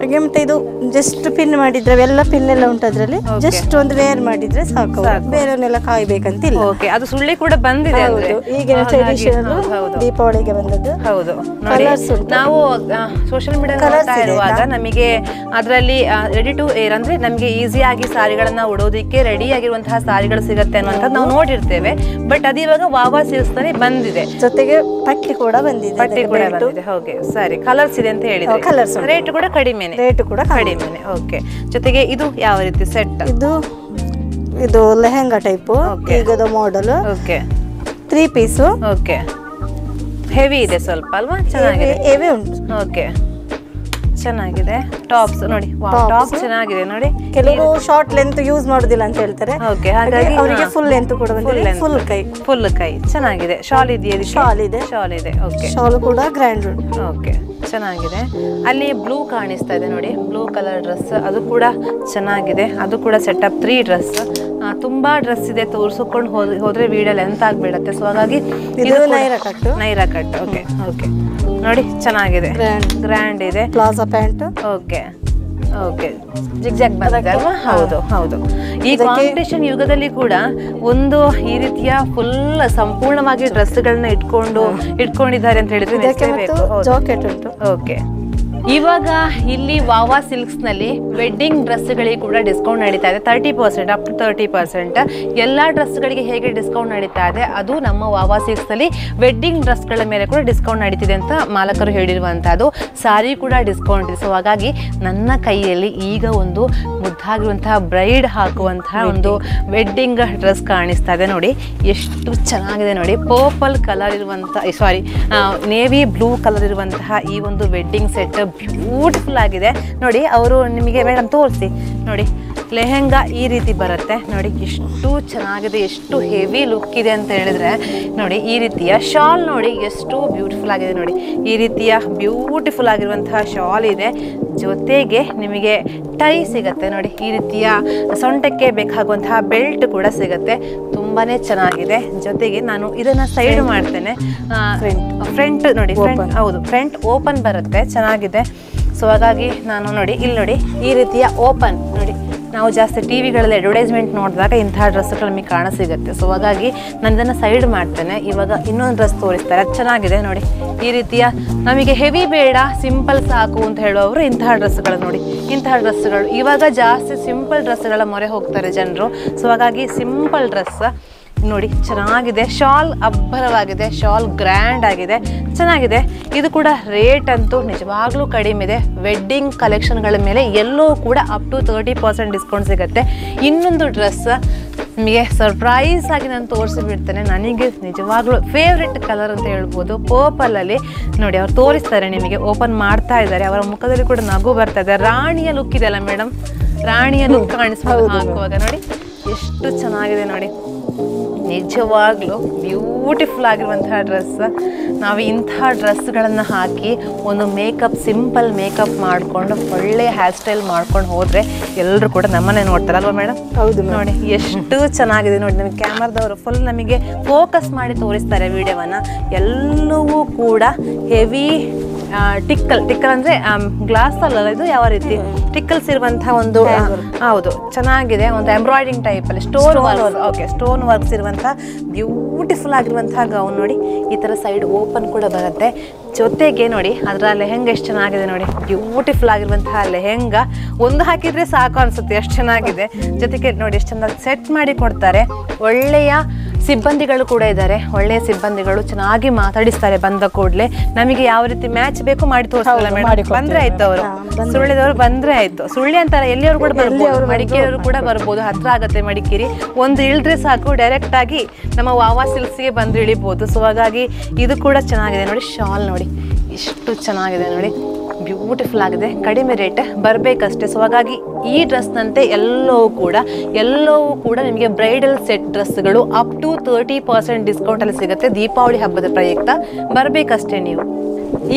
ಹಾಗೆ ಮತ್ತೆ ಇದು ಜಸ್ಟ್ ಪಿನ್ ಮಾಡಿದ್ರೆ ಎಲ್ಲ ಪಿನ್ ಎಲ್ಲ ಉಂಟು ಅದ್ರಲ್ಲಿ. ಜಸ್ಟ್ ಒಂದು ವೇರ್ ಮಾಡಿದ್ರೆ ಸಾಕು, ಬೇರೆಯವನ್ನೆಲ್ಲ ಕಾಯ್ಬೇಕಂತಿಲ್ಲ. ಓಕೆ, ಅದು ಸುಳ್ಳಿ ಕೂಡ ಬಂದಿದೆ ಅಂದ್ರೆ ಈಗಿನ ಟ್ರೆಡಿಷನಲ್ ದೀಪಾವಳಿಗೆ ಬಂದದ್ದು. ಹೌದು, ನಾವು ಸೋಷಿಯಲ್ ಮೀಡಿಯಾ ನೋಡ್ತಾ ಇರುವಾಗ ನಮಗೆ ಅದರಲ್ಲಿ ರೆಡಿ ಟು ಏರ್ ಅಂದ್ರೆ ನಮಗೆ ಈಸಿಯಾಗಿ ಸಾರಿಗಳನ್ನ ಉಡೋದಕ್ಕೆ ರೆಡಿ ಆಗಿರುವಂತಹ ಸಾರಿಗಳು ಸಿಗುತ್ತೆ ಅನ್ನುವಂಥದ್ದು ನಾವು ನೋಡಿರ್ತೇವೆ. ಬಟ್ ಅದು ಇವಾಗ ವಾವಾ ಸಿಲ್ಕ್ಸ್ ನಲ್ಲಿ ಬಂದಿದೆ. ಜೊತೆಗೆ ಪಟ್ಟಿ ಕೂಡ ಬಂದಿದೆ. ಓಕೆ, ಸರಿ. ಕಲರ್ಸ್ ಇದೆ ಅಂತ ಹೇಳಿದ್ರೆ, ಕಲರ್ಸ್ ರೇಟ್ ಕೂಡ ಕಡಿಮೆ. ಕಡಿಮೆ. ಓಕೆ, ಜೊತೆಗೆ ಇದು ಯಾವ ರೀತಿ ಸೆಟ್? ಇದು ಲೆಹಂಗಾ ಟೈಪ್, ಈಗದ model. Okay, 3 piece. Okay, heavy ಇದೆ ಸ್ವಲ್ಪ ಅಲ್ವಾ? ಚೆನ್ನಾಗಿದೆ, ಹೆವಿ ಉಂಟು. ಓಕೆ, ಚೆನ್ನಾಗಿದೆ. ಟಾಪ್ಸ್ ನೋಡಿ, ಟಾಪ್ ಚೆನ್ನಾಗಿದೆ ನೋಡಿ. ಕೆಲವರು ಶಾರ್ಟ್ ಲೆಂತ್ ಯೂಸ್ ಮಾಡೋದಿಲ್ಲ ಅಂತ ಹೇಳ್ತಾರೆ. ಓಕೆ, ಹಾಗಾಗಿ ಅವರಿಗೆ ಫುಲ್ ಲೆಂತ್ ಕೂಡ ಬಂದಿದೆ. ಫುಲ್ ಕೈ ಚೆನ್ನಾಗಿದೆ. ಶಾಲ್ ಇದೆಯಾ? ಶಾಲ್ ಇದೆ. ಓಕೆ, ಶಾಲ್ ಕೂಡ ಗ್ರ್ಯಾಂಡ್. ಓಕೆ, ಚೆನ್ನಾಗಿದೆ. ಅಲ್ಲಿ ಬ್ಲೂ ಕಾಣಿಸ್ತಾ ಇದೆ ನೋಡಿ, ಬ್ಲೂ ಕಲರ್ ಡ್ರೆಸ್. ಅದು ಕೂಡ ಚೆನ್ನಾಗಿದೆ. ಅದು ಕೂಡ ಸೆಟಪ್ 3 ಡ್ರೆಸ್. ತುಂಬಾ ಡ್ರೆಸ್ ಇದೆ, ತೋರಿಸ್ಕೊಂಡು ಹೋದ್ರೆ ವಿಡಿಯೋ ಲೆಂತ್ ಆಗ್ಬಿಡತ್ತೆ. ಸೊ ಹಾಗಾಗಿ ಇದು ನೈರಾ ಕಟ್. ಓಕೆ ಓಕೆ, ನೋಡಿ ಚೆನ್ನಾಗಿದೆ, ಗ್ರ್ಯಾಂಡ್ ಇದೆ. Plaza pant. Okay okay, zigzag ಬಂದಿದೆ ಅಲ್ವಾ? ಹೌದು ಹೌದು. ಈ ಕಾಂಪಿಟೇಷನ್ ಯುಗದಲ್ಲಿ ಕೂಡ ಒಂದು ಈ ರೀತಿಯ ಫುಲ್ ಸಂಪೂರ್ಣವಾಗಿ ಡ್ರೆಸ್ಗಳನ್ನ ಇಟ್ಕೊಂಡಿದ್ದಾರೆ ಅಂತ ಹೇಳಿದ್ರೆ ಜಾಕೆಟ್ ಉಂಟು. ಓಕೆ, ಇವಾಗ ಇಲ್ಲಿ ವಾವಾ ಸಿಲ್ಕ್ಸ್ ನಲ್ಲಿ ವೆಡ್ಡಿಂಗ್ ಡ್ರೆಸ್ಗಳಿಗೆ ಕೂಡ ಡಿಸ್ಕೌಂಟ್ ನಡೀತಾ ಇದೆ. 30%, ಅಪ್ ಟು 30%. ಎಲ್ಲ ಡ್ರೆಸ್ಗಳಿಗೆ ಹೇಗೆ ಡಿಸ್ಕೌಂಟ್ ನಡೀತಾ ಇದೆ, ಅದು ನಮ್ಮ ವಾವಾ ಸಿಲ್ಕ್ಸ್ ನಲ್ಲಿ ವೆಡ್ಡಿಂಗ್ ಡ್ರೆಸ್ಗಳ ಮೇಲೆ ಕೂಡ ಡಿಸ್ಕೌಂಟ್ ನಡೀತಿದೆ ಅಂತ ಮಾಲಕರು ಹೇಳಿರುವಂತಹದ್ದು. ಸಾರಿ ಕೂಡ ಡಿಸ್ಕೌಂಟ್ ಇದೆ. ಸೊ ಹಾಗಾಗಿ ನನ್ನ ಕೈಯಲ್ಲಿ ಈಗ ಒಂದು ಮುದ್ದಾಗಿರುವಂತಹ ಬ್ರೈಡ್ ಹಾಕುವಂತಹ ಒಂದು ವೆಡ್ಡಿಂಗ್ ಡ್ರೆಸ್ ಕಾಣಿಸ್ತಾ ಇದೆ ನೋಡಿ. ಎಷ್ಟು ಚೆನ್ನಾಗಿದೆ ನೋಡಿ. ಪರ್ಪಲ್ ಕಲರ್ ಇರುವಂತಹ, ಸಾರಿ, ನೇವಿ ಬ್ಲೂ ಕಲರ್ ಇರುವಂತಹ ಈ ಒಂದು ವೆಡ್ಡಿಂಗ್ ಸೆಟ್ ಬ್ಯೂಟಿಫುಲ್ ಆಗಿದೆ ನೋಡಿ. ಅವರು ನಿಮಗೆ ಮೇಡಮ್ ತೋರಿಸಿ ನೋಡಿ, ಲೆಹೆಂಗಾ ಈ ರೀತಿ ಬರುತ್ತೆ ನೋಡಿ. ಎಷ್ಟು ಚೆನ್ನಾಗಿದೆ, ಎಷ್ಟು ಹೆವಿ ಲುಕ್ ಇದೆ ಅಂತ ಹೇಳಿದ್ರೆ ನೋಡಿ. ಈ ರೀತಿಯ ಶಾಲ್ ನೋಡಿ, ಎಷ್ಟು ಬ್ಯೂಟಿಫುಲ್ ಆಗಿದೆ ನೋಡಿ. ಈ ರೀತಿಯ ಬ್ಯೂಟಿಫುಲ್ ಆಗಿರುವಂತಹ ಶಾಲ್ ಇದೆ. ಜೊತೆಗೆ ನಿಮಗೆ ಟೈ ಸಿಗುತ್ತೆ ನೋಡಿ. ಈ ರೀತಿಯ ಸೊಂಟಕ್ಕೆ ಬೇಕಾಗುವಂತಹ ಬೆಲ್ಟ್ ಕೂಡ ಸಿಗುತ್ತೆ. ತುಂಬಾನೇ ಚೆನ್ನಾಗಿದೆ. ಜೊತೆಗೆ ನಾನು ಇದನ್ನ ಸೈಡ್ ಮಾಡ್ತೇನೆ. ಫ್ರಂಟ್ ನೋಡಿ, ಹೌದು, ಫ್ರಂಟ್ ಓಪನ್ ಬರುತ್ತೆ, ಚೆನ್ನಾಗಿದೆ. ಸೊ ಹಾಗಾಗಿ ನಾನು ನೋಡಿ, ಇಲ್ಲಿ ನೋಡಿ, ಈ ರೀತಿಯ ಓಪನ್ ನೋಡಿ. ನಾವು ಜಾಸ್ತಿ ಟಿವಿಗಳಲ್ಲಿ ಅಡ್ವರ್ಟೈಸ್ಮೆಂಟ್ ನೋಡಿದಾಗ ಇಂತಹ ಡ್ರೆಸ್ಗಳು ನಮಗೆ ಕಾಣ ಸಿಗುತ್ತೆ. ಸೊ ಹಾಗಾಗಿ ನಾನು ಇದನ್ನು ಸೈಡ್ ಮಾಡ್ತೇನೆ. ಇವಾಗ ಇನ್ನೊಂದು ಡ್ರೆಸ್ ತೋರಿಸ್ತಾರೆ, ಅದು ಚೆನ್ನಾಗಿದೆ ನೋಡಿ. ಈ ರೀತಿಯ ನಮಗೆ ಹೆವಿ ಬೇಡ, ಸಿಂಪಲ್ ಸಾಕು ಅಂತ ಹೇಳುವವರು ಇಂತಹ ಡ್ರೆಸ್ಗಳು ನೋಡಿ. ಇಂತಹ ಡ್ರೆಸ್ಗಳು ಇವಾಗ ಜಾಸ್ತಿ ಸಿಂಪಲ್ ಡ್ರೆಸ್ಗಳ ಮೊರೆ ಹೋಗ್ತಾರೆ ಜನರು. ಸೊ ಹಾಗಾಗಿ ಸಿಂಪಲ್ ಡ್ರೆಸ್ ನೋಡಿ, ಚೆನ್ನಾಗಿದೆ. ಶಾಲ್ ಅಬ್ಬರವಾಗಿದೆ, ಶಾಲ್ ಗ್ರ್ಯಾಂಡ್ ಆಗಿದೆ, ಚೆನ್ನಾಗಿದೆ. ಇದು ಕೂಡ ರೇಟ್ ಅಂತೂ ನಿಜವಾಗ್ಲೂ ಕಡಿಮೆ ಇದೆ. ವೆಡ್ಡಿಂಗ್ ಕಲೆಕ್ಷನ್ಗಳ ಮೇಲೆ ಎಲ್ಲೂ ಕೂಡ ಅಪ್ ಟು 30% ಡಿಸ್ಕೌಂಟ್ ಸಿಗುತ್ತೆ. ಇನ್ನೊಂದು ಡ್ರೆಸ್ ನಿಮಗೆ ಸರ್ಪ್ರೈಸ್ ಆಗಿ ನಾನು ತೋರಿಸಿಬಿಡ್ತೇನೆ. ನನಗೆ ನಿಜವಾಗ್ಲೂ ಫೇವ್ರೆಟ್ ಕಲರ್ ಅಂತ ಹೇಳ್ಬೋದು. ಪರ್ಪಲಲ್ಲಿ ನೋಡಿ, ಅವ್ರು ತೋರಿಸ್ತಾರೆ ನಿಮಗೆ, ಓಪನ್ ಮಾಡ್ತಾ ಇದ್ದಾರೆ. ಅವರ ಮುಖದಲ್ಲಿ ಕೂಡ ನಗು ಬರ್ತಾ ಇದೆ. ರಾಣಿಯ ಲುಕ್ ಇದೆಯಲ್ಲ ಮೇಡಮ್, ರಾಣಿಯ ಲುಕ್ ಕಾಣಿಸ್ಬೋದು ಹಾಕುವಾಗ ನೋಡಿ. ಎಷ್ಟು ಚೆನ್ನಾಗಿದೆ ನೋಡಿ, ನಿಜವಾಗ್ಲೂ ಬ್ಯೂಟಿಫುಲ್ ಆಗಿರುವಂತಹ ಡ್ರೆಸ್. ನಾವು ಇಂತಹ ಡ್ರೆಸ್ಗಳನ್ನು ಹಾಕಿ ಒಂದು ಮೇಕಪ್, ಸಿಂಪಲ್ ಮೇಕಪ್ ಮಾಡಿಕೊಂಡು ಒಳ್ಳೆಯ ಹೇರ್ ಸ್ಟೈಲ್ ಮಾಡ್ಕೊಂಡು ಹೋದರೆ ಎಲ್ಲರೂ ಕೂಡ ನಮ್ಮನ್ನೇ ನೋಡ್ತಾರೆ ಅಲ್ವಾ ಮೇಡಮ್? ಹೌದು ನೋಡಿ, ಎಷ್ಟು ಚೆನ್ನಾಗಿದೆ ನೋಡಿ. ನಮಗೆ ಕ್ಯಾಮರಾದವರು ಫುಲ್ ನಮಗೆ ಫೋಕಸ್ ಮಾಡಿ ತೋರಿಸ್ತಾರೆ ವಿಡಿಯೋವನ್ನು. ಎಲ್ಲವೂ ಕೂಡ ಹೆವಿ ಟಿಕ್ಕಲ್ ಅಂದ್ರೆ ಗ್ಲಾಸ್ ಅಲ್ಲ, ಇದು ಯಾವ ರೀತಿ ಟಿಕ್ಕಲ್ಸ್ ಇರುವಂತಹ ಒಂದು, ಹೌದು, ಚೆನ್ನಾಗಿದೆ. ಒಂದು ಎಂಬ್ರಾಯ್ಡಿಂಗ್ ಟೈಪ್ ಅಲ್ಲಿ stone work. Okay, stone works ಇರುವಂತಹ ಬ್ಯೂಟಿಫುಲ್ ಆಗಿರುವಂತಹ ಗೌನ್ ನೋಡಿ. ಈ ತರ ಸೈಡ್ ಓಪನ್ ಕೂಡ ಬರುತ್ತೆ. ಜೊತೆಗೆ ನೋಡಿ, ಅದರ ಲೆಹೆಂಗಾ ಎಷ್ಟು ಚೆನ್ನಾಗಿದೆ ನೋಡಿ. ಬ್ಯೂಟಿಫುಲ್ ಆಗಿರುವಂತಹ ಲೆಹೆಂಗಾ ಒಂದು ಹಾಕಿದ್ರೆ ಸಾಕು ಅನ್ಸುತ್ತೆ, ಎಷ್ಟು ಚೆನ್ನಾಗಿದೆ. ಜೊತೆಗೆ ನೋಡಿ, ಎಷ್ಟು ಚೆನ್ನಾಗಿ ಸೆಟ್ ಮಾಡಿ ಕೊಡ್ತಾರೆ. ಒಳ್ಳೆಯ ಸಿಬ್ಬಂದಿಗಳು ಕೂಡ ಇದ್ದಾರೆ. ಒಳ್ಳೆಯ ಸಿಬ್ಬಂದಿಗಳು ಚೆನ್ನಾಗಿ ಮಾತಾಡಿಸ್ತಾರೆ. ಬಂದ ಕೂಡಲೇ ನಮಗೆ ಯಾವ ರೀತಿ ಮ್ಯಾಚ್ ಬೇಕು ಮಾಡಿ ತೋರಿಸ್ತಾರೆ ಮೇಡಮ್. ಬಂದ್ರೆ ಆಯ್ತು, ಅವರು ಸುಳ್ಳಿದವರು ಬಂದ್ರೆ ಆಯ್ತು. ಸುಳ್ಳಿ ಅಂತಾರೆ, ಎಲ್ಲಿಯವರು ಕೂಡ ಬರ್ಬೋದು, ಮಡಿಕೇರಿಯವರು ಕೂಡ ಬರ್ಬೋದು. ಹತ್ರ ಆಗುತ್ತೆ ಮಡಿಕೇರಿ. ಒಂದು ಇಳಿದ್ರೆ ಸಾಕು, ಡೈರೆಕ್ಟ್ ಆಗಿ ನಮ್ಮ ವಾವಾ ಸಿಲ್ಕ್ಸ್ಗೆ ಬಂದು ಇಳಿಬೋದು. ಸೊ ಹಾಗಾಗಿ ಇದು ಕೂಡ ಚೆನ್ನಾಗಿದೆ ನೋಡಿ. ಶಾಲ್ ನೋಡಿ, ಇಷ್ಟು ಚೆನ್ನಾಗಿದೆ ನೋಡಿ, ಬ್ಯೂಟಿಫುಲ್ ಆಗಿದೆ, ಕಡಿಮೆ ರೇಟ್, ಬರಬೇಕಷ್ಟೇ. ಸೊ ಹಾಗಾಗಿ ಈ ಡ್ರೆಸ್ನಂತೆ ಎಲ್ಲವೂ ಕೂಡ ನಿಮಗೆ ಬ್ರೈಡಲ್ ಸೆಟ್ ಡ್ರೆಸ್ಗಳು ಅಪ್ ಟು 30% ಡಿಸ್ಕೌಂಟಲ್ಲಿ ಸಿಗುತ್ತೆ ದೀಪಾವಳಿ ಹಬ್ಬದ ಪ್ರಯುಕ್ತ. ಬರಬೇಕಷ್ಟೇ ನೀವು.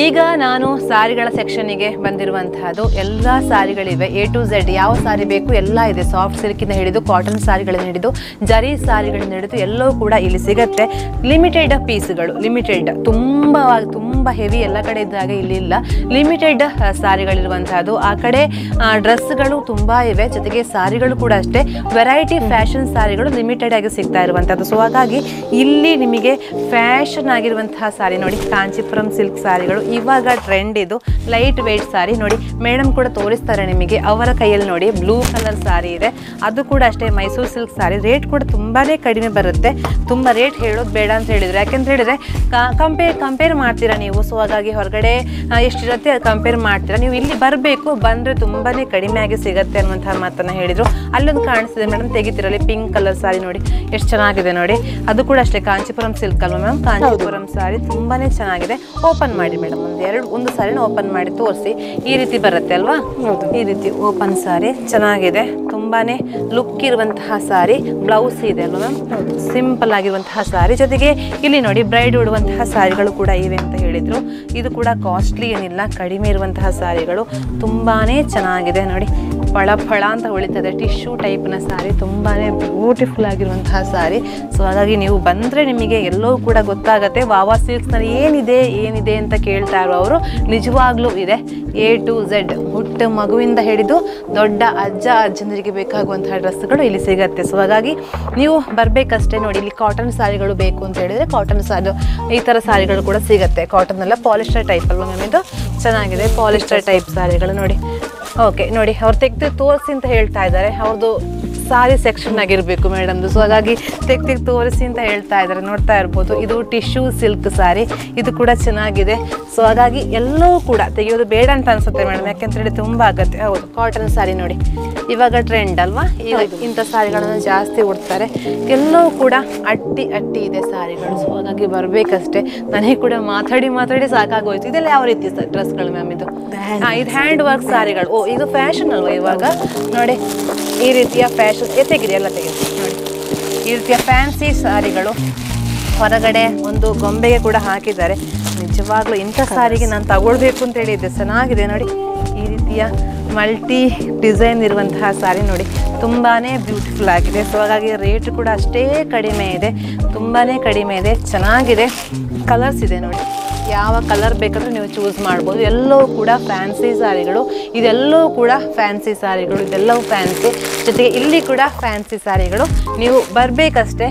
ಈಗ ನಾನು ಸಾರಿಗಳ ಸೆಕ್ಷನ್ನಿಗೆ ಬಂದಿರುವಂತಹದ್ದು. ಎಲ್ಲ ಸಾರಿಗಳಿವೆ, A to Z, ಯಾವ ಸಾರಿ ಬೇಕು ಎಲ್ಲ ಇದೆ. ಸಾಫ್ಟ್ ಸಿಲ್ಕಿಂದ ಹಿಡಿದು ಕಾಟನ್ ಸಾರಿಗಳನ್ನು ಹಿಡಿದು ಜರಿ ಸಾರಿಗಳನ್ನ ಹಿಡಿದು ಎಲ್ಲವೂ ಕೂಡ ಇಲ್ಲಿ ಸಿಗುತ್ತೆ. ಲಿಮಿಟೆಡ್ ಪೀಸ್ಗಳು, ಲಿಮಿಟೆಡ್, ತುಂಬ ಹೆವಿ ಎಲ್ಲ ಕಡೆ ಇದ್ದಾಗ ಇಲ್ಲಿ ಇಲ್ಲ. ಲಿಮಿಟೆಡ್ ಸಾರಿಗಳಿರುವಂತಹದ್ದು. ಆ ಕಡೆ ಡ್ರೆಸ್ಗಳು ತುಂಬ ಇವೆ, ಜೊತೆಗೆ ಸಾರಿಗಳು ಕೂಡ ಅಷ್ಟೇ. ವೆರೈಟಿ ಫ್ಯಾಷನ್ ಸಾರಿಗಳು ಲಿಮಿಟೆಡ್ ಆಗಿ ಸಿಗ್ತಾ ಇರುವಂಥದ್ದು. ಸೊ ಹಾಗಾಗಿ ಇಲ್ಲಿ ನಿಮಗೆ ಫ್ಯಾಷನ್ ಆಗಿರುವಂತಹ ಸಾರಿ ನೋಡಿ, ಕಾಂಚೀಪುರಂ ಸಿಲ್ಕ್ ಸಾರಿಗಳು ಇವಾಗ ಟ್ರೆಂಡ್. ಇದು ಲೈಟ್ ವೆಯ್ಟ್ ಸಾರಿ ನೋಡಿ, ಮೇಡಮ್ ಕೂಡ ತೋರಿಸ್ತಾರೆ ನಿಮಗೆ. ಅವರ ಕೈಯಲ್ಲಿ ನೋಡಿ ಬ್ಲೂ ಕಲರ್ ಸಾರಿ ಇದೆ, ಅದು ಕೂಡ ಅಷ್ಟೇ ಮೈಸೂರು ಸಿಲ್ಕ್ ಸಾರಿ. ರೇಟ್ ಕೂಡ ತುಂಬಾನೇ ಕಡಿಮೆ ಬರುತ್ತೆ. ತುಂಬ ರೇಟ್ ಹೇಳೋದು ಬೇಡ ಅಂತ ಹೇಳಿದ್ರೆ, ಯಾಕೆಂತ ಹೇಳಿದ್ರೆ ಕಂಪೇರ್ ಮಾಡ್ತೀರಾ ನೀವು. ಸೊ ಹಾಗಾಗಿ ಹೊರಗಡೆ ಎಷ್ಟಿರುತ್ತೆ ಅದು ಕಂಪೇರ್ ಮಾಡ್ತೀರಾ ನೀವು. ಇಲ್ಲಿ ಬರಬೇಕು, ಬಂದರೆ ತುಂಬಾನೇ ಕಡಿಮೆ ಆಗಿ ಸಿಗುತ್ತೆ ಅನ್ನುವಂತಹ ಮಾತನ್ನ ಹೇಳಿದ್ರು. ಅಲ್ಲೊಂದು ಕಾಣಿಸ್ತಿದೆ ಮೇಡಮ್, ತೆಗಿತಿರಲ್ಲಿ ಪಿಂಕ್ ಕಲರ್ ಸಾರಿ ನೋಡಿ ಎಷ್ಟು ಚೆನ್ನಾಗಿದೆ ನೋಡಿ. ಅದು ಕೂಡ ಅಷ್ಟೇ ಕಾಂಚೀಪುರಂ ಸಿಲ್ಕ್ ಅಲ್ವಾ ಮ್ಯಾಮ್? ಕಾಂಚೀಪುರಂ ಸಾರಿ ತುಂಬಾನೇ ಚೆನ್ನಾಗಿದೆ. ಓಪನ್ ಮಾಡಿ ಮೇಡಮ್, ಒಂದು ಸಾರಿನ ಓಪನ್ ಮಾಡಿ ತೋರಿಸಿ. ಈ ರೀತಿ ಬರುತ್ತೆ ಅಲ್ವಾ? ಈ ರೀತಿ ಓಪನ್ ಸಾರಿ ಚೆನ್ನಾಗಿದೆ, ತುಂಬಾನೇ ಲುಕ್ ಇರುವಂತಹ ಸಾರಿ. ಬ್ಲೌಸ್ ಇದೆ ಅಲ್ವಾ ಮ್ಯಾಮ್? ಸಿಂಪಲ್ ಆಗಿರುವಂತಹ ಸಾರಿ. ಜೊತೆಗೆ ಇಲ್ಲಿ ನೋಡಿ ಬ್ರೈಡ್ ಉಡುವಂತಹ ಸಾರಿಗಳು ಕೂಡ ಇವೆ ಅಂತ ಹೇಳಿದ್ರು. ಇದು ಕೂಡ ಕಾಸ್ಟ್ಲಿ ಏನಿಲ್ಲ, ಕಡಿಮೆ ಇರುವಂತಹ ಸಾರಿಗಳು. ತುಂಬಾನೇ ಚೆನ್ನಾಗಿದೆ ನೋಡಿ, ಫಳ ಅಂತ ಹೊಳಿತದೆ. ಟಿಶ್ಯೂ ಟೈಪ್ನ ಸಾರಿ, ತುಂಬಾನೇ ಬ್ಯೂಟಿಫುಲ್ ಆಗಿರುವಂತಹ ಸಾರಿ. ಸೊ ಹಾಗಾಗಿ ನೀವು ಬಂದರೆ ನಿಮಗೆ ಎಲ್ಲವೂ ಕೂಡ ಗೊತ್ತಾಗುತ್ತೆ. ವಾವಾ ಸಿಲ್ಕ್ಸ್ನಲ್ಲಿ ಏನಿದೆ ಅಂತ ಕೇಳ್ತಾ ಇರೋ ಅವರು, ನಿಜವಾಗ್ಲೂ ಇದೆ. A to Z, ಹುಟ್ಟ ಮಗುವಿಂದ ಹಿಡಿದು ದೊಡ್ಡ ಅಜ್ಜಂದರಿಗೆ ಬೇಕಾಗುವಂತಹ ಡ್ರೆಸ್ಗಳು ಇಲ್ಲಿ ಸಿಗುತ್ತೆ. ಸೊ ಹಾಗಾಗಿ ನೀವು ಬರಬೇಕಷ್ಟೇ ನೋಡಿ. ಇಲ್ಲಿ ಕಾಟನ್ ಸಾರಿಗಳು ಬೇಕು ಅಂತ ಹೇಳಿದರೆ ಕಾಟನ್ ಸಾರಿ, ಈ ಥರ ಸಾರಿಗಳು ಕೂಡ ಸಿಗುತ್ತೆ. ಕಾಟನ್ ಎಲ್ಲ ಪಾಲಿಸ್ಟರ್ ಟೈಪ್ ಅಲ್ವಾ ಮ್ಯಾಮ್? ಇದು ಚೆನ್ನಾಗಿದೆ, ಪಾಲಿಸ್ಟರ್ ಟೈಪ್ ಸಾರಿಗಳು ನೋಡಿ. ಓಕೆ ನೋಡಿ, ಅವ್ರು ತೆಗೆದು ತೋರಿಸಿ ಅಂತ ಹೇಳ್ತಾ ಇದ್ದಾರೆ. ಅವ್ರದ್ದು ಸಾರಿ ಸೆಕ್ಷನ್ ಆಗಿರಬೇಕು ಮೇಡಮ್ದು. ಸೊ ಹಾಗಾಗಿ ತೆಗ್ದು ತೋರಿಸಿ ಅಂತ ಹೇಳ್ತಾ ಇದ್ದಾರೆ, ನೋಡ್ತಾ ಇರ್ಬೋದು. ಇದು ಟಿಶ್ಯೂ ಸಿಲ್ಕ್ ಸಾರಿ, ಇದು ಕೂಡ ಚೆನ್ನಾಗಿದೆ. ಸೊ ಹಾಗಾಗಿ ಎಲ್ಲವೂ ಕೂಡ ತೆಗೆಯೋದು ಬೇಡ ಅಂತ ಅನ್ಸುತ್ತೆ ಮೇಡಮ್, ಯಾಕೆಂತೇಳಿ ತುಂಬ ಆಗುತ್ತೆ. ಹೌದು, ಕಾಟನ್ ಸಾರಿ ನೋಡಿ ಇವಾಗ ಟ್ರೆಂಡ್ ಅಲ್ವಾ? ಈಗ ಇಂಥ ಸಾರಿಗಳನ್ನು ಜಾಸ್ತಿ ಉಡ್ತಾರೆ. ಎಲ್ಲವೂ ಕೂಡ ಅಟ್ಟಿ ಇದೆ ಸಾರಿಗಳು. ಸೊ ಹಾಗಾಗಿ ಬರಬೇಕಷ್ಟೇ. ನನಗೆ ಕೂಡ ಮಾತಾಡಿ ಸಾಕಾಗೋಯ್ತು. ಇದೆಲ್ಲ ಯಾವ ರೀತಿ ಡ್ರೆಸ್ಗಳು ಮ್ಯಾಮ್? ಇದು ಹ್ಯಾಂಡ್ ವರ್ಕ್ ಸಾರಿಗಳು. ಓ, ಇದು ಫ್ಯಾಷನ್ ಅಲ್ವಾ ಇವಾಗ? ನೋಡಿ ಈ ರೀತಿಯ ಫ್ಯಾಷನ್ ತೆಗಿದೆ ನೋಡಿ. ಈ ರೀತಿಯ ಫ್ಯಾನ್ಸಿ ಸಾರಿಗಳು ಹೊರಗಡೆ ಒಂದು ಗೊಂಬೆಗೆ ಕೂಡ ಹಾಕಿದ್ದಾರೆ. ನಿಜವಾಗ್ಲೂ ಇಂಥ ಸಾರಿಗೆ ನಾನು ತಗೊಳ್ಬೇಕು ಅಂತ ಹೇಳಿದ್ದೆ. ಚೆನ್ನಾಗಿದೆ ನೋಡಿ, ಈ ರೀತಿಯ ಮಲ್ಟಿ ಡಿಸೈನ್ ಇರುವಂತಹ ಸಾರಿ ನೋಡಿ, ತುಂಬಾನೇ ಬ್ಯೂಟಿಫುಲ್ ಆಗಿದೆ. ಸೊ ಹಾಗಾಗಿ ರೇಟ್ ಕೂಡ ಅಷ್ಟೇ ಕಡಿಮೆ ಇದೆ, ತುಂಬಾನೇ ಕಡಿಮೆ ಇದೆ, ಚೆನ್ನಾಗಿದೆ. ಕಲರ್ಸ್ ಇದೆ ನೋಡಿ, ಯಾವ ಕಲರ್ ಬೇಕಾದ್ರೂ ನೀವು ಚೂಸ್ ಮಾಡ್ಬೋದು. ಎಲ್ಲವೂ ಕೂಡ ಫ್ಯಾನ್ಸಿ ಸಾರಿಗಳು, ಇದೆಲ್ಲವೂ ಕೂಡ ಫ್ಯಾನ್ಸಿ ಸಾರಿಗಳು, ಇದೆಲ್ಲವೂ ಫ್ಯಾನ್ಸಿ. ಜೊತೆಗೆ ಇಲ್ಲಿ ಕೂಡ ಫ್ಯಾನ್ಸಿ ಸಾರಿಗಳು. ನೀವು ಬರಬೇಕಷ್ಟೇ.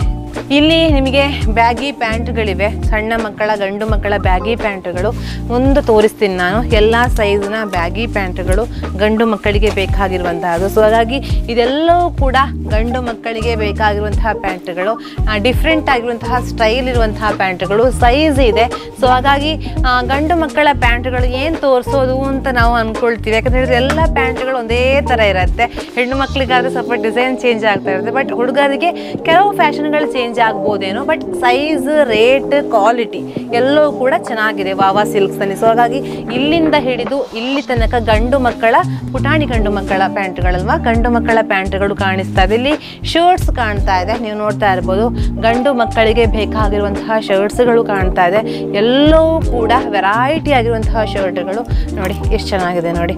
ಇಲ್ಲಿ ನಿಮಗೆ ಬ್ಯಾಗಿ ಪ್ಯಾಂಟ್ಗಳಿವೆ, ಸಣ್ಣ ಮಕ್ಕಳ ಗಂಡು ಮಕ್ಕಳ ಬ್ಯಾಗಿ ಪ್ಯಾಂಟ್ಗಳು. ಒಂದು ತೋರಿಸ್ತೀನಿ ನಾನು, ಎಲ್ಲ ಸೈಜ್ನ ಬ್ಯಾಗಿ ಪ್ಯಾಂಟ್ಗಳು ಗಂಡು ಮಕ್ಕಳಿಗೆ ಬೇಕಾಗಿರುವಂತಹದ್ದು. ಸೊ ಹಾಗಾಗಿ ಇದೆಲ್ಲವೂ ಕೂಡ ಗಂಡು ಮಕ್ಕಳಿಗೆ ಬೇಕಾಗಿರುವಂತಹ ಪ್ಯಾಂಟ್ಗಳು, ಡಿಫ್ರೆಂಟ್ ಆಗಿರುವಂತಹ ಸ್ಟೈಲ್ ಇರುವಂತಹ ಪ್ಯಾಂಟ್ಗಳು, ಸೈಜ್ ಇದೆ. ಸೊ ಹಾಗಾಗಿ ಗಂಡು ಮಕ್ಕಳ ಪ್ಯಾಂಟ್ಗಳು ಏನು ತೋರಿಸೋದು ಅಂತ ನಾವು ಅಂದ್ಕೊಳ್ತೀವಿ, ಯಾಕಂತ ಹೇಳಿದ್ರೆ ಎಲ್ಲ ಪ್ಯಾಂಟ್ಗಳು ಒಂದೇ ಥರ ಇರುತ್ತೆ. ಹೆಣ್ಣು ಮಕ್ಕಳಿಗಾದ್ರೆ ಸ್ವಲ್ಪ ಡಿಸೈನ್ ಚೇಂಜ್ ಆಗ್ತಾ ಇರುತ್ತೆ, ಬಟ್ ಹುಡುಗರಿಗೆ ಕೆಲವು ಫ್ಯಾಷನ್ಗಳು ಚೇಂಜ್ ಆಗ್ಬೋದೇನೋ, ಬಟ್ ಸೈಜ್, ರೇಟ್, ಕ್ವಾಲಿಟಿ ಎಲ್ಲವೂ ಕೂಡ ಚೆನ್ನಾಗಿದೆ ವಾವಾ ಸಿಲ್ಕ್ಸ್ನಲ್ಲಿ. ಸೊ ಹಾಗಾಗಿ ಇಲ್ಲಿಂದ ಹಿಡಿದು ಇಲ್ಲಿ ತನಕ ಗಂಡು ಮಕ್ಕಳ ಪುಟಾಣಿ ಗಂಡು ಮಕ್ಕಳ ಪ್ಯಾಂಟ್ಗಳಲ್ವಾ, ಗಂಡು ಮಕ್ಕಳ ಪ್ಯಾಂಟ್ಗಳು ಕಾಣಿಸ್ತಾ ಇದೆ. ಇಲ್ಲಿ ಶರ್ಟ್ಸ್ ಕಾಣ್ತಾ ಇದೆ, ನೀವು ನೋಡ್ತಾ ಇರ್ಬೋದು. ಗಂಡು ಮಕ್ಕಳಿಗೆ ಬೇಕಾಗಿರುವಂತಹ ಶರ್ಟ್ಸ್ಗಳು ಕಾಣ್ತಾ ಇದೆ. ಎಲ್ಲವೂ ಕೂಡ ವೆರೈಟಿ ಆಗಿರುವಂತಹ ಶರ್ಟ್ಗಳು ನೋಡಿ, ಎಷ್ಟು ಚೆನ್ನಾಗಿದೆ ನೋಡಿ.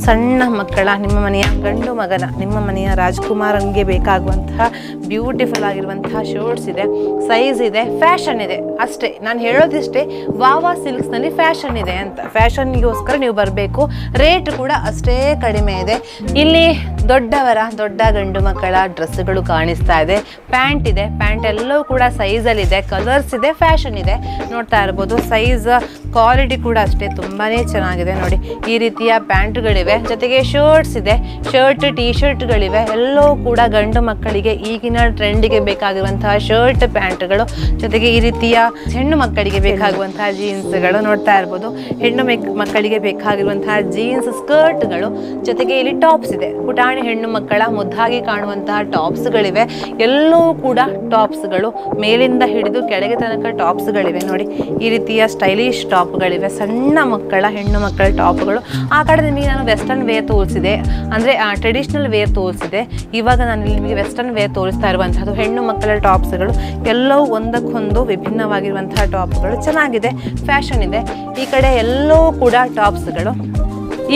ಸಣ್ಣ ಮಕ್ಕಳ, ನಿಮ್ಮ ಮನೆಯ ಗಂಡು ಮಗನ, ನಿಮ್ಮ ಮನೆಯ ರಾಜ್ಕುಮಾರನಿಗೆ ಬೇಕಾಗುವಂತಹ ಬ್ಯೂಟಿಫುಲ್ ಆಗಿರುವಂತಹ ಶರ್ಟ್ಸ್ ಇದೆ, ಸೈಜ್ ಇದೆ, ಫ್ಯಾಷನ್ ಇದೆ ಅಷ್ಟೇ. ನಾನು ಹೇಳೋದಿಷ್ಟೇ, ವಾವಾ ಸಿಲ್ಕ್ಸ್ನಲ್ಲಿ ಫ್ಯಾಷನ್ ಇದೆ ಅಂತ. ಫ್ಯಾಷನ್ಗೋಸ್ಕರ ನೀವು ಬರಬೇಕು. ರೇಟ್ ಕೂಡ ಅಷ್ಟೇ ಕಡಿಮೆ ಇದೆ. ಇಲ್ಲಿ ದೊಡ್ಡ ಗಂಡು ಮಕ್ಕಳ ಡ್ರೆಸ್ಗಳು ಕಾಣಿಸ್ತಾ ಇದೆ. ಪ್ಯಾಂಟ್ ಇದೆ, ಪ್ಯಾಂಟ್ ಎಲ್ಲವೂ ಕೂಡ ಸೈಜಲ್ಲಿದೆ, ಕಲರ್ಸ್ ಇದೆ, ಫ್ಯಾಷನ್ ಇದೆ. ನೋಡ್ತಾ ಇರ್ಬೋದು. ಸೈಜ್, ಕ್ವಾಲಿಟಿ ಕೂಡ ಅಷ್ಟೇ ತುಂಬಾನೇ ಚೆನ್ನಾಗಿದೆ ನೋಡಿ. ಈ ರೀತಿಯ ಪ್ಯಾಂಟ್ಗಳಿವೆ, ಜೊತೆಗೆ ಶರ್ಟ್ಸ್ ಇದೆ, ಶರ್ಟ್, ಟೀ ಶರ್ಟ್ಗಳಿವೆ. ಎಲ್ಲವೂ ಕೂಡ ಗಂಡು ಮಕ್ಕಳಿಗೆ ಈಗಿನ ಟ್ರೆಂಡಿಗೆ ಬೇಕಾಗಿರುವಂತಹ ಶರ್ಟ್, ಪ್ಯಾಂಟ್ಗಳು. ಜೊತೆಗೆ ಈ ರೀತಿಯ ಹೆಣ್ಣು ಮಕ್ಕಳಿಗೆ ಬೇಕಾಗುವಂತಹ ಜೀನ್ಸ್ಗಳು ನೋಡ್ತಾ ಇರ್ಬೋದು. ಹೆಣ್ಣು ಮಕ್ಕಳಿಗೆ ಬೇಕಾಗಿರುವಂತಹ ಜೀನ್ಸ್ ಸ್ಕರ್ಟ್ಗಳು. ಜೊತೆಗೆ ಇಲ್ಲಿ ಟಾಪ್ಸ್ ಇದೆ, ಪುಟಾಣಿ ಪುಟಾಣಿ ಹೆಣ್ಣು ಮಕ್ಕಳ ಮುದ್ದಾಗಿ ಕಾಣುವಂತಹ ಟಾಪ್ಸ್ಗಳಿವೆ. ಎಲ್ಲವೂ ಕೂಡ ಟಾಪ್ಸ್ಗಳು, ಮೇಲಿಂದ ಹಿಡಿದು ಕೆಳಗೆ ತನಕ ಟಾಪ್ಸ್ಗಳಿವೆ. ನೋಡಿ ಈ ರೀತಿಯ ಸ್ಟೈಲಿಶ್ ಟಾಪ್ಗಳಿವೆ, ಸಣ್ಣ ಮಕ್ಕಳ ಹೆಣ್ಣು ಮಕ್ಕಳ ಟಾಪ್ಗಳು. ಆ ಕಡೆ ನಿಮಗೆ ನಾನು ವೆಸ್ಟರ್ನ್ ವೇರ್ ತೋರಿಸಿದೆ, ಅಂದರೆ ಟ್ರೆಡಿಷ್ನಲ್ ವೇರ್ ತೋರಿಸಿದೆ. ಇವಾಗ ನಾನು ನಿಮಗೆ ವೆಸ್ಟರ್ನ್ ವೇರ್ ತೋರಿಸ್ತಾ ಇರುವಂಥದ್ದು ಹೆಣ್ಣು ಮಕ್ಕಳ ಟಾಪ್ಸ್ಗಳು. ಎಲ್ಲವೂ ಒಂದಕ್ಕೊಂದು ವಿಭಿನ್ನವಾಗಿರುವಂತಹ ಟಾಪ್ಗಳು, ಚೆನ್ನಾಗಿದೆ, ಫ್ಯಾಷನ್ ಇದೆ. ಈ ಕಡೆ ಎಲ್ಲವೂ ಕೂಡ ಟಾಪ್ಸ್ಗಳು.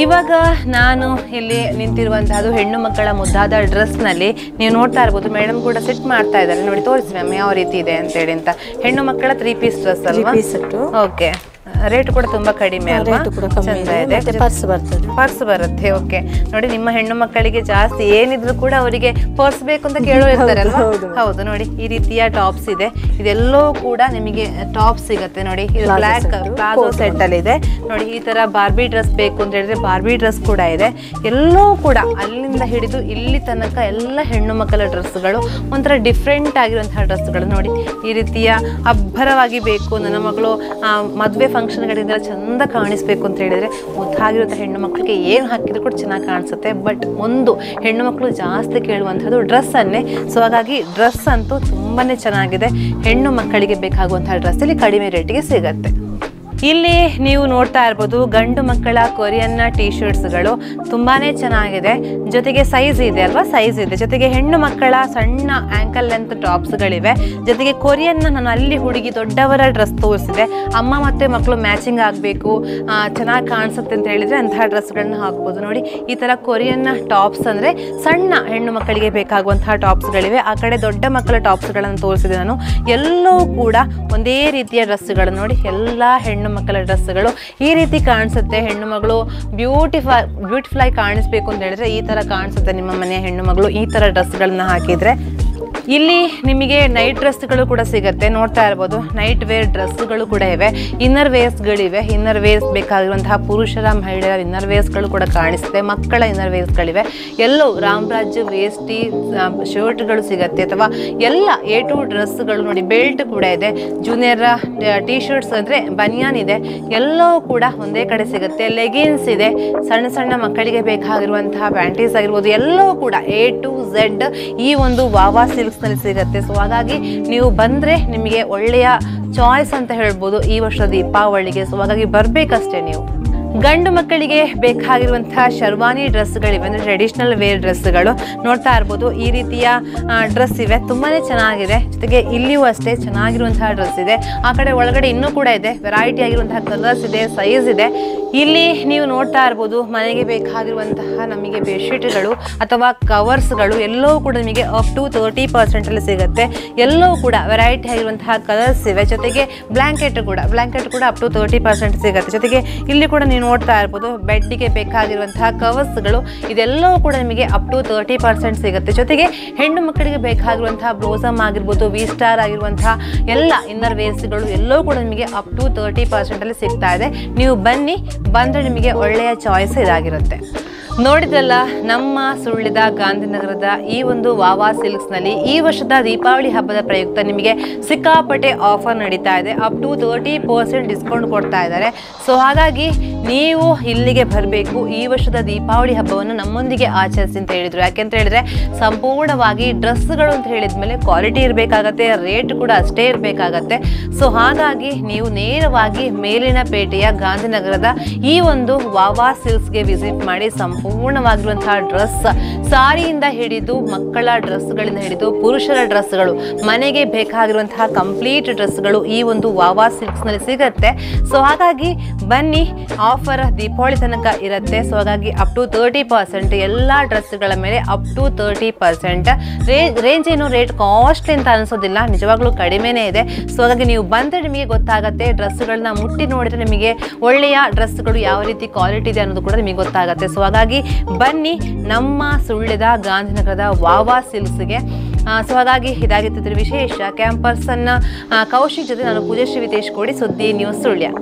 ಇವಾಗ ನಾನು ಇಲ್ಲಿ ನಿಂತಿರುವಂತಹದ್ದು ಹೆಣ್ಣು ಮಕ್ಕಳ ಮುದ್ದಾದ ಡ್ರೆಸ್ನಲ್ಲಿ. ನೀವು ನೋಡ್ತಾ ಇರ್ಬೋದು, ಮೇಡಮ್ ಕೂಡ ಸೆಟ್ ಮಾಡ್ತಾ ಇದ್ದಾರೆ. ನೋಡಿ ತೋರಿಸಿ ಮ್ಯಾಮ್ ಯಾವ ರೀತಿ ಇದೆ ಅಂತೇಳಿ ಅಂತ. ಹೆಣ್ಣು ಮಕ್ಕಳ 3 ಪೀಸ್ ಡ್ರೆಸ್ ಅಲ್ವಾ? ಓಕೆ, ರೇಟ್ ಕೂಡ ತುಂಬಾ ಕಡಿಮೆ ಅಲ್ವಾ? ಚಂದ ಇದೆ. ಪರ್ಸ್ ಬರುತ್ತೆ. ಓಕೆ, ನೋಡಿ ನಿಮ್ಮ ಹೆಣ್ಣು ಮಕ್ಕಳಿಗೆ ಜಾಸ್ತಿ ಏನಿದ್ರು ಕೂಡ ಅವರಿಗೆ ಪರ್ಸ್ ಬೇಕು ಅಂತ ಕೇಳೋ ಇರ್ತಾರಲ್ವಾ? ಹೌದು, ನೋಡಿ ಈ ರೀತಿಯ ಟಾಪ್ಸ್ ಇದೆ. ಇದೆಲ್ಲೋ ಕೂಡ ನಿಮಗೆ ಟಾಪ್ ಸಿಗುತ್ತೆ. ನೋಡಿ ಇದು ಬ್ಲ್ಯಾಕ್ ಪ್ಲಾಜೋ ಸೆಟ್ ಅಲ್ಲಿ ಇದೆ. ನೋಡಿ ಈ ತರ ಬಾರ್ಬಿ ಡ್ರೆಸ್ ಬೇಕು ಅಂತ ಹೇಳಿದ್ರೆ ಬಾರ್ಬಿ ಡ್ರೆಸ್ ಕೂಡ ಇದೆ. ಎಲ್ಲೋ ಕೂಡ ಅಲ್ಲಿಂದ ಹಿಡಿದು ಇಲ್ಲಿ ತನಕ ಎಲ್ಲ ಹೆಣ್ಣು ಮಕ್ಕಳ ಡ್ರೆಸ್ಗಳು, ಒಂಥರ ಡಿಫ್ರೆಂಟ್ ಆಗಿರುವಂತಹ ಡ್ರೆಸ್ಗಳು. ನೋಡಿ ಈ ರೀತಿಯ ಅಬ್ಬರವಾಗಿ ಬೇಕು, ನನ್ನ ಮಗಳು ಮದುವೆ ಫಂಕ್ಷನ್ಗಳಿಂದ ಚಂದ ಕಾಣಿಸ್ಬೇಕು ಅಂತ ಹೇಳಿದ್ರೆ ಮುದ್ದಾಗಿರುವಂಥ ಹೆಣ್ಣು ಮಕ್ಕಳಿಗೆ ಏನು ಹಾಕಿದ್ರು ಕೂಡ ಚೆನ್ನಾಗಿ ಕಾಣಿಸುತ್ತೆ. ಬಟ್ ಒಂದು ಹೆಣ್ಣು ಮಕ್ಕಳು ಜಾಸ್ತಿ ಕೇಳುವಂಥದ್ದು ಡ್ರೆಸ್ಸನ್ನೇ. ಸೊ ಹಾಗಾಗಿ ಡ್ರೆಸ್ ಅಂತೂ ತುಂಬಾ ಚೆನ್ನಾಗಿದೆ. ಹೆಣ್ಣು ಮಕ್ಕಳಿಗೆ ಬೇಕಾಗುವಂತಹ ಡ್ರೆಸ್ ಇಲ್ಲಿ ಕಡಿಮೆ ರೇಟಿಗೆ ಸಿಗುತ್ತೆ. ಇಲ್ಲಿ ನೀವು ನೋಡ್ತಾ ಇರ್ಬೋದು ಗಂಡು ಮಕ್ಕಳ ಕೊರಿಯನ್ನ ಟೀ ಶರ್ಟ್ಸ್ಗಳು ತುಂಬಾನೇ ಚೆನ್ನಾಗಿದೆ. ಜೊತೆಗೆ ಸೈಜ್ ಇದೆ ಅಲ್ವಾ? ಸೈಜ್ ಇದೆ. ಜೊತೆಗೆ ಹೆಣ್ಣು ಮಕ್ಕಳ ಸಣ್ಣ ಆಂಕಲ್ ಲೆಂತ್ ಟಾಪ್ಸ್ಗಳಿವೆ. ಜೊತೆಗೆ ಕೊರಿಯನ್ನ ನಾನು ಅಲ್ಲಿ ಹುಡುಗಿ ದೊಡ್ಡವರ ಡ್ರೆಸ್ ತೋರಿಸಿದೆ. ಅಮ್ಮ ಮತ್ತು ಮಕ್ಕಳು ಮ್ಯಾಚಿಂಗ್ ಆಗಬೇಕು, ಚೆನ್ನಾಗಿ ಕಾಣಿಸುತ್ತೆ ಅಂತ ಹೇಳಿದರೆ ಅಂತಹ ಡ್ರೆಸ್ಗಳನ್ನ ಹಾಕ್ಬೋದು. ನೋಡಿ ಈ ಥರ ಕೊರಿಯನ್ನ ಟಾಪ್ಸ್ ಅಂದರೆ ಸಣ್ಣ ಹೆಣ್ಣು ಮಕ್ಕಳಿಗೆ ಬೇಕಾಗುವಂತಹ ಟಾಪ್ಸ್ಗಳಿವೆ. ಆ ಕಡೆ ದೊಡ್ಡ ಮಕ್ಕಳ ಟಾಪ್ಸ್ಗಳನ್ನು ತೋರಿಸಿದೆ ನಾನು. ಎಲ್ಲವೂ ಕೂಡ ಒಂದೇ ರೀತಿಯ ಡ್ರೆಸ್ಗಳು. ನೋಡಿ ಎಲ್ಲ ಹೆಣ್ಣು ಮಕ್ಕಳ ಡ್ರೆಸ್ಗಳು ಈ ರೀತಿ ಕಾಣಿಸುತ್ತೆ. ಹೆಣ್ಣು ಮಗಳು ಬ್ಯೂಟಿಫುಲ್ ಆಗಿ ಕಾಣಿಸ್ಬೇಕು ಅಂತ ಹೇಳಿದ್ರೆ ಈ ತರ ಕಾಣಿಸುತ್ತೆ ನಿಮ್ಮ ಮನೆಯ ಹೆಣ್ಣು ಮಗಳು ಈ ತರ ಡ್ರೆಸ್ಗಳನ್ನ ಹಾಕಿದ್ರೆ. ಇಲ್ಲಿ ನಿಮಗೆ ನೈಟ್ ಡ್ರೆಸ್ಗಳು ಕೂಡ ಸಿಗುತ್ತೆ. ನೋಡ್ತಾ ಇರ್ಬೋದು ನೈಟ್ ವೇರ್ ಡ್ರೆಸ್ಗಳು ಕೂಡ ಇವೆ. ಇನ್ನರ್ ವೇರ್ಸ್ಗಳಿವೆ. ಇನ್ನರ್ ವೇರ್ಸ್ ಬೇಕಾಗಿರುವಂತಹ ಪುರುಷರ ಮಹಿಳೆಯರ ಇನ್ನರ್ ವೇರ್ಸ್ಗಳು ಕೂಡ ಕಾಣಿಸುತ್ತೆ. ಮಕ್ಕಳ ಇನ್ನರ್ ವೇರ್ಸ್ಗಳಿವೆ. ಎಲ್ಲೋ ರಾಮರಾಜ್ ವೇಸ್ಟಿ ಶರ್ಟ್ಗಳು ಸಿಗುತ್ತೆ, ಅಥವಾ ಎಲ್ಲ A to ಡ್ರೆಸ್ಗಳು. ನೋಡಿ ಬೆಲ್ಟ್ ಕೂಡ ಇದೆ. ಜೂನಿಯರ್ ಟೀ ಶರ್ಟ್ಸ್ ಅಂದರೆ ಬನಿಯಾನ್ ಇದೆ. ಎಲ್ಲವೂ ಕೂಡ ಒಂದೇ ಕಡೆ ಸಿಗುತ್ತೆ. ಲೆಗಿನ್ಸ್ ಇದೆ. ಸಣ್ಣ ಸಣ್ಣ ಮಕ್ಕಳಿಗೆ ಬೇಕಾಗಿರುವಂತಹ ಪ್ಯಾಂಟೀಸ್ ಆಗಿರ್ಬೋದು, ಎಲ್ಲವೂ ಕೂಡ A to Z ಈ ಒಂದು ವಾವಾ ಸಿಲ್ಕ್ಸ್ ನಲ್ಲಿ ಸಿಗುತ್ತೆ. ಸೊ ಹಾಗಾಗಿ ನೀವು ಬಂದ್ರೆ ನಿಮಗೆ ಒಳ್ಳೆಯ ಚಾಯ್ಸ್ ಅಂತ ಹೇಳ್ಬೋದು ಈ ವರ್ಷದ ದೀಪಾವಳಿಗೆ. ಸೊ ಹಾಗಾಗಿ ಬರ್ಬೇಕಷ್ಟೇ ನೀವು. ಗಂಡು ಮಕ್ಕಳಿಗೆ ಬೇಕಾಗಿರುವಂತಹ ಶರ್ವಾನಿ ಡ್ರೆಸ್ಗಳಿವೆ, ಅಂದರೆ ಟ್ರೆಡಿಷನಲ್ ವೇರ್ ಡ್ರೆಸ್ಗಳು. ನೋಡ್ತಾ ಇರ್ಬೋದು ಈ ರೀತಿಯ ಡ್ರೆಸ್ ಇವೆ, ತುಂಬಾ ಚೆನ್ನಾಗಿದೆ. ಜೊತೆಗೆ ಇಲ್ಲಿಯೂ ಅಷ್ಟೇ ಚೆನ್ನಾಗಿರುವಂತಹ ಡ್ರೆಸ್ ಇದೆ. ಆ ಕಡೆ ಒಳಗಡೆ ಇನ್ನೂ ಕೂಡ ಇದೆ, ವೆರೈಟಿ ಆಗಿರುವಂತಹ ಕಲರ್ಸ್ ಇದೆ, ಸೈಜ್ ಇದೆ. ಇಲ್ಲಿ ನೀವು ನೋಡ್ತಾ ಇರ್ಬೋದು ಮನೆಗೆ ಬೇಕಾಗಿರುವಂತಹ ನಮಗೆ ಬೆಡ್ಶೀಟ್ಗಳು ಅಥವಾ ಕವರ್ಸ್ಗಳು ಎಲ್ಲವೂ ಕೂಡ ನಿಮಗೆ ಅಪ್ ಟು 30% ಸಿಗುತ್ತೆ. ಎಲ್ಲವೂ ಕೂಡ ವೆರೈಟಿ ಆಗಿರುವಂತಹ ಕಲರ್ಸ್ ಇವೆ. ಜೊತೆಗೆ ಬ್ಲ್ಯಾಂಕೆಟ್ ಕೂಡ ಅಪ್ ಟು 30% ಸಿಗುತ್ತೆ. ಜೊತೆಗೆ ಇಲ್ಲಿ ಕೂಡ ನೀವು ನೋಡ್ತಾ ಇರ್ಬೋದು ಬೆಡ್ಗೆ ಬೇಕಾಗಿರುವಂತಹ ಕವರ್ಸ್ಗಳು, ಇದೆಲ್ಲವೂ ಕೂಡ ನಿಮಗೆ ಅಪ್ ಟು 30% ಸಿಗುತ್ತೆ. ಜೊತೆಗೆ ಹೆಣ್ಣು ಮಕ್ಕಳಿಗೆ ಬೇಕಾಗಿರುವಂತಹ ಬ್ಲೌಸಮ್ ಆಗಿರ್ಬೋದು, ವಿ ಸ್ಟಾರ್ ಆಗಿರುವಂತಹ ಎಲ್ಲ ಇನ್ನರ್ ವೇರ್ಸ್ಗಳು ಎಲ್ಲವೂ ಕೂಡ ನಿಮಗೆ ಅಪ್ ಟು 30% ಅಲ್ಲಿ ಸಿಗ್ತಾ ಇದೆ. ನೀವು ಬಂದರೆ ನಿಮಗೆ ಒಳ್ಳೆಯ ಚಾಯ್ಸ್ ಇದಾಗಿರುತ್ತೆ. ನೋಡಿದ್ರಲ್ಲ ನಮ್ಮ ಸುಳ್ಳಿದ ಗಾಂಧಿನಗರದ ಈ ಒಂದು ವಾವಾ ಸಿಲ್ಕ್ಸ್ನಲ್ಲಿ ಈ ವರ್ಷದ ದೀಪಾವಳಿ ಹಬ್ಬದ ಪ್ರಯುಕ್ತ ನಿಮಗೆ ಸಿಕ್ಕಾಪಟ್ಟೆ ಆಫರ್ ನಡೀತಾ ಇದೆ. ಅಪ್ ಟು 30% ಡಿಸ್ಕೌಂಟ್ ಕೊಡ್ತಾ ಇದ್ದಾರೆ. ಸೊ ಹಾಗಾಗಿ ನೀವು ಇಲ್ಲಿಗೆ ಬರಬೇಕು. ಈ ವರ್ಷದ ದೀಪಾವಳಿ ಹಬ್ಬವನ್ನು ನಮ್ಮೊಂದಿಗೆ ಆಚರಿಸಿ ಅಂತ ಹೇಳಿದರು. ಯಾಕೆಂತ ಹೇಳಿದ್ರೆ ಸಂಪೂರ್ಣವಾಗಿ ಡ್ರೆಸ್ಗಳು ಅಂತ ಹೇಳಿದ್ಮೇಲೆ ಕ್ವಾಲಿಟಿ ಇರಬೇಕಾಗತ್ತೆ, ರೇಟ್ ಕೂಡ ಅಷ್ಟೇ ಇರಬೇಕಾಗತ್ತೆ. ಸೊ ಹಾಗಾಗಿ ನೀವು ನೇರವಾಗಿ ಮೇಲಿನ ಪೇಟೆಯ ಗಾಂಧಿನಗರದ ಈ ಒಂದು ವಾವಾ ಸಿಲ್ಕ್ಸ್ಗೆ ವಿಸಿಟ್ ಮಾಡಿ ಸಂಪೂರ್ಣವಾಗಿರುವಂತಹ ಡ್ರೆಸ್, ಸಾರಿಯಿಂದ ಹಿಡಿದು ಮಕ್ಕಳ ಡ್ರೆಸ್ಗಳಿಂದ ಹಿಡಿದು ಪುರುಷರ ಡ್ರೆಸ್ಗಳು, ಮನೆಗೆ ಬೇಕಾಗಿರುವಂತಹ ಕಂಪ್ಲೀಟ್ ಡ್ರೆಸ್ಗಳು ಈ ಒಂದು ವಾವಾ ಸಿಲ್ಕ್ಸ್ನಲ್ಲಿ ಸಿಗುತ್ತೆ. ಸೊ ಹಾಗಾಗಿ ಬನ್ನಿ, ಆಫರ್ ದೀಪಾವಳಿ ತನಕ ಇರುತ್ತೆ. ಸೊ ಹಾಗಾಗಿ ಅಪ್ ಟು 30% ಎಲ್ಲ ಡ್ರೆಸ್ಗಳ ಮೇಲೆ ಅಪ್ ಟು 30% ರೇಂಜ್ ಏನು ರೇಟ್ ಕಾಸ್ಟ್ಲಿ ಅಂತ ಅನಿಸೋದಿಲ್ಲ, ನಿಜವಾಗ್ಲೂ ಕಡಿಮೆನೇ ಇದೆ. ಸೊ ಹಾಗಾಗಿ ನೀವು ಬಂದರೆ ನಿಮಗೆ ಗೊತ್ತಾಗುತ್ತೆ. ಡ್ರೆಸ್ಗಳನ್ನ ಮುಟ್ಟಿ ನೋಡಿದ್ರೆ ನಿಮಗೆ ಒಳ್ಳೆಯ ಡ್ರೆಸ್ಗಳು ಯಾವ ರೀತಿ ಕ್ವಾಲಿಟಿ ಇದೆ ಅನ್ನೋದು ಕೂಡ ನಿಮಗೆ ಗೊತ್ತಾಗುತ್ತೆ. ಸೊ ಹಾಗಾಗಿ ಬನ್ನಿ ನಮ್ಮ ಸುಳ್ಳಿದ ಗಾಂಧಿನಗರದ ವಾವಾ ಸಿಲ್ಕ್ಸ್ಗೆ. ಸೊ ಹಾಗಾಗಿ ಇದಾಗಿತ್ತು ವಿಶೇಷ. ಕ್ಯಾಂಪರ್ಸನ್ನ ಕೌಶಿಕ್ ಜೊತೆ ನಾನು ಪೂಜಾಶ್ರೀ ವಿತೇಶ್ ಕೋಡಿ, ಸುದ್ದಿ ನ್ಯೂಸ್ ಸುಳ್ಯ.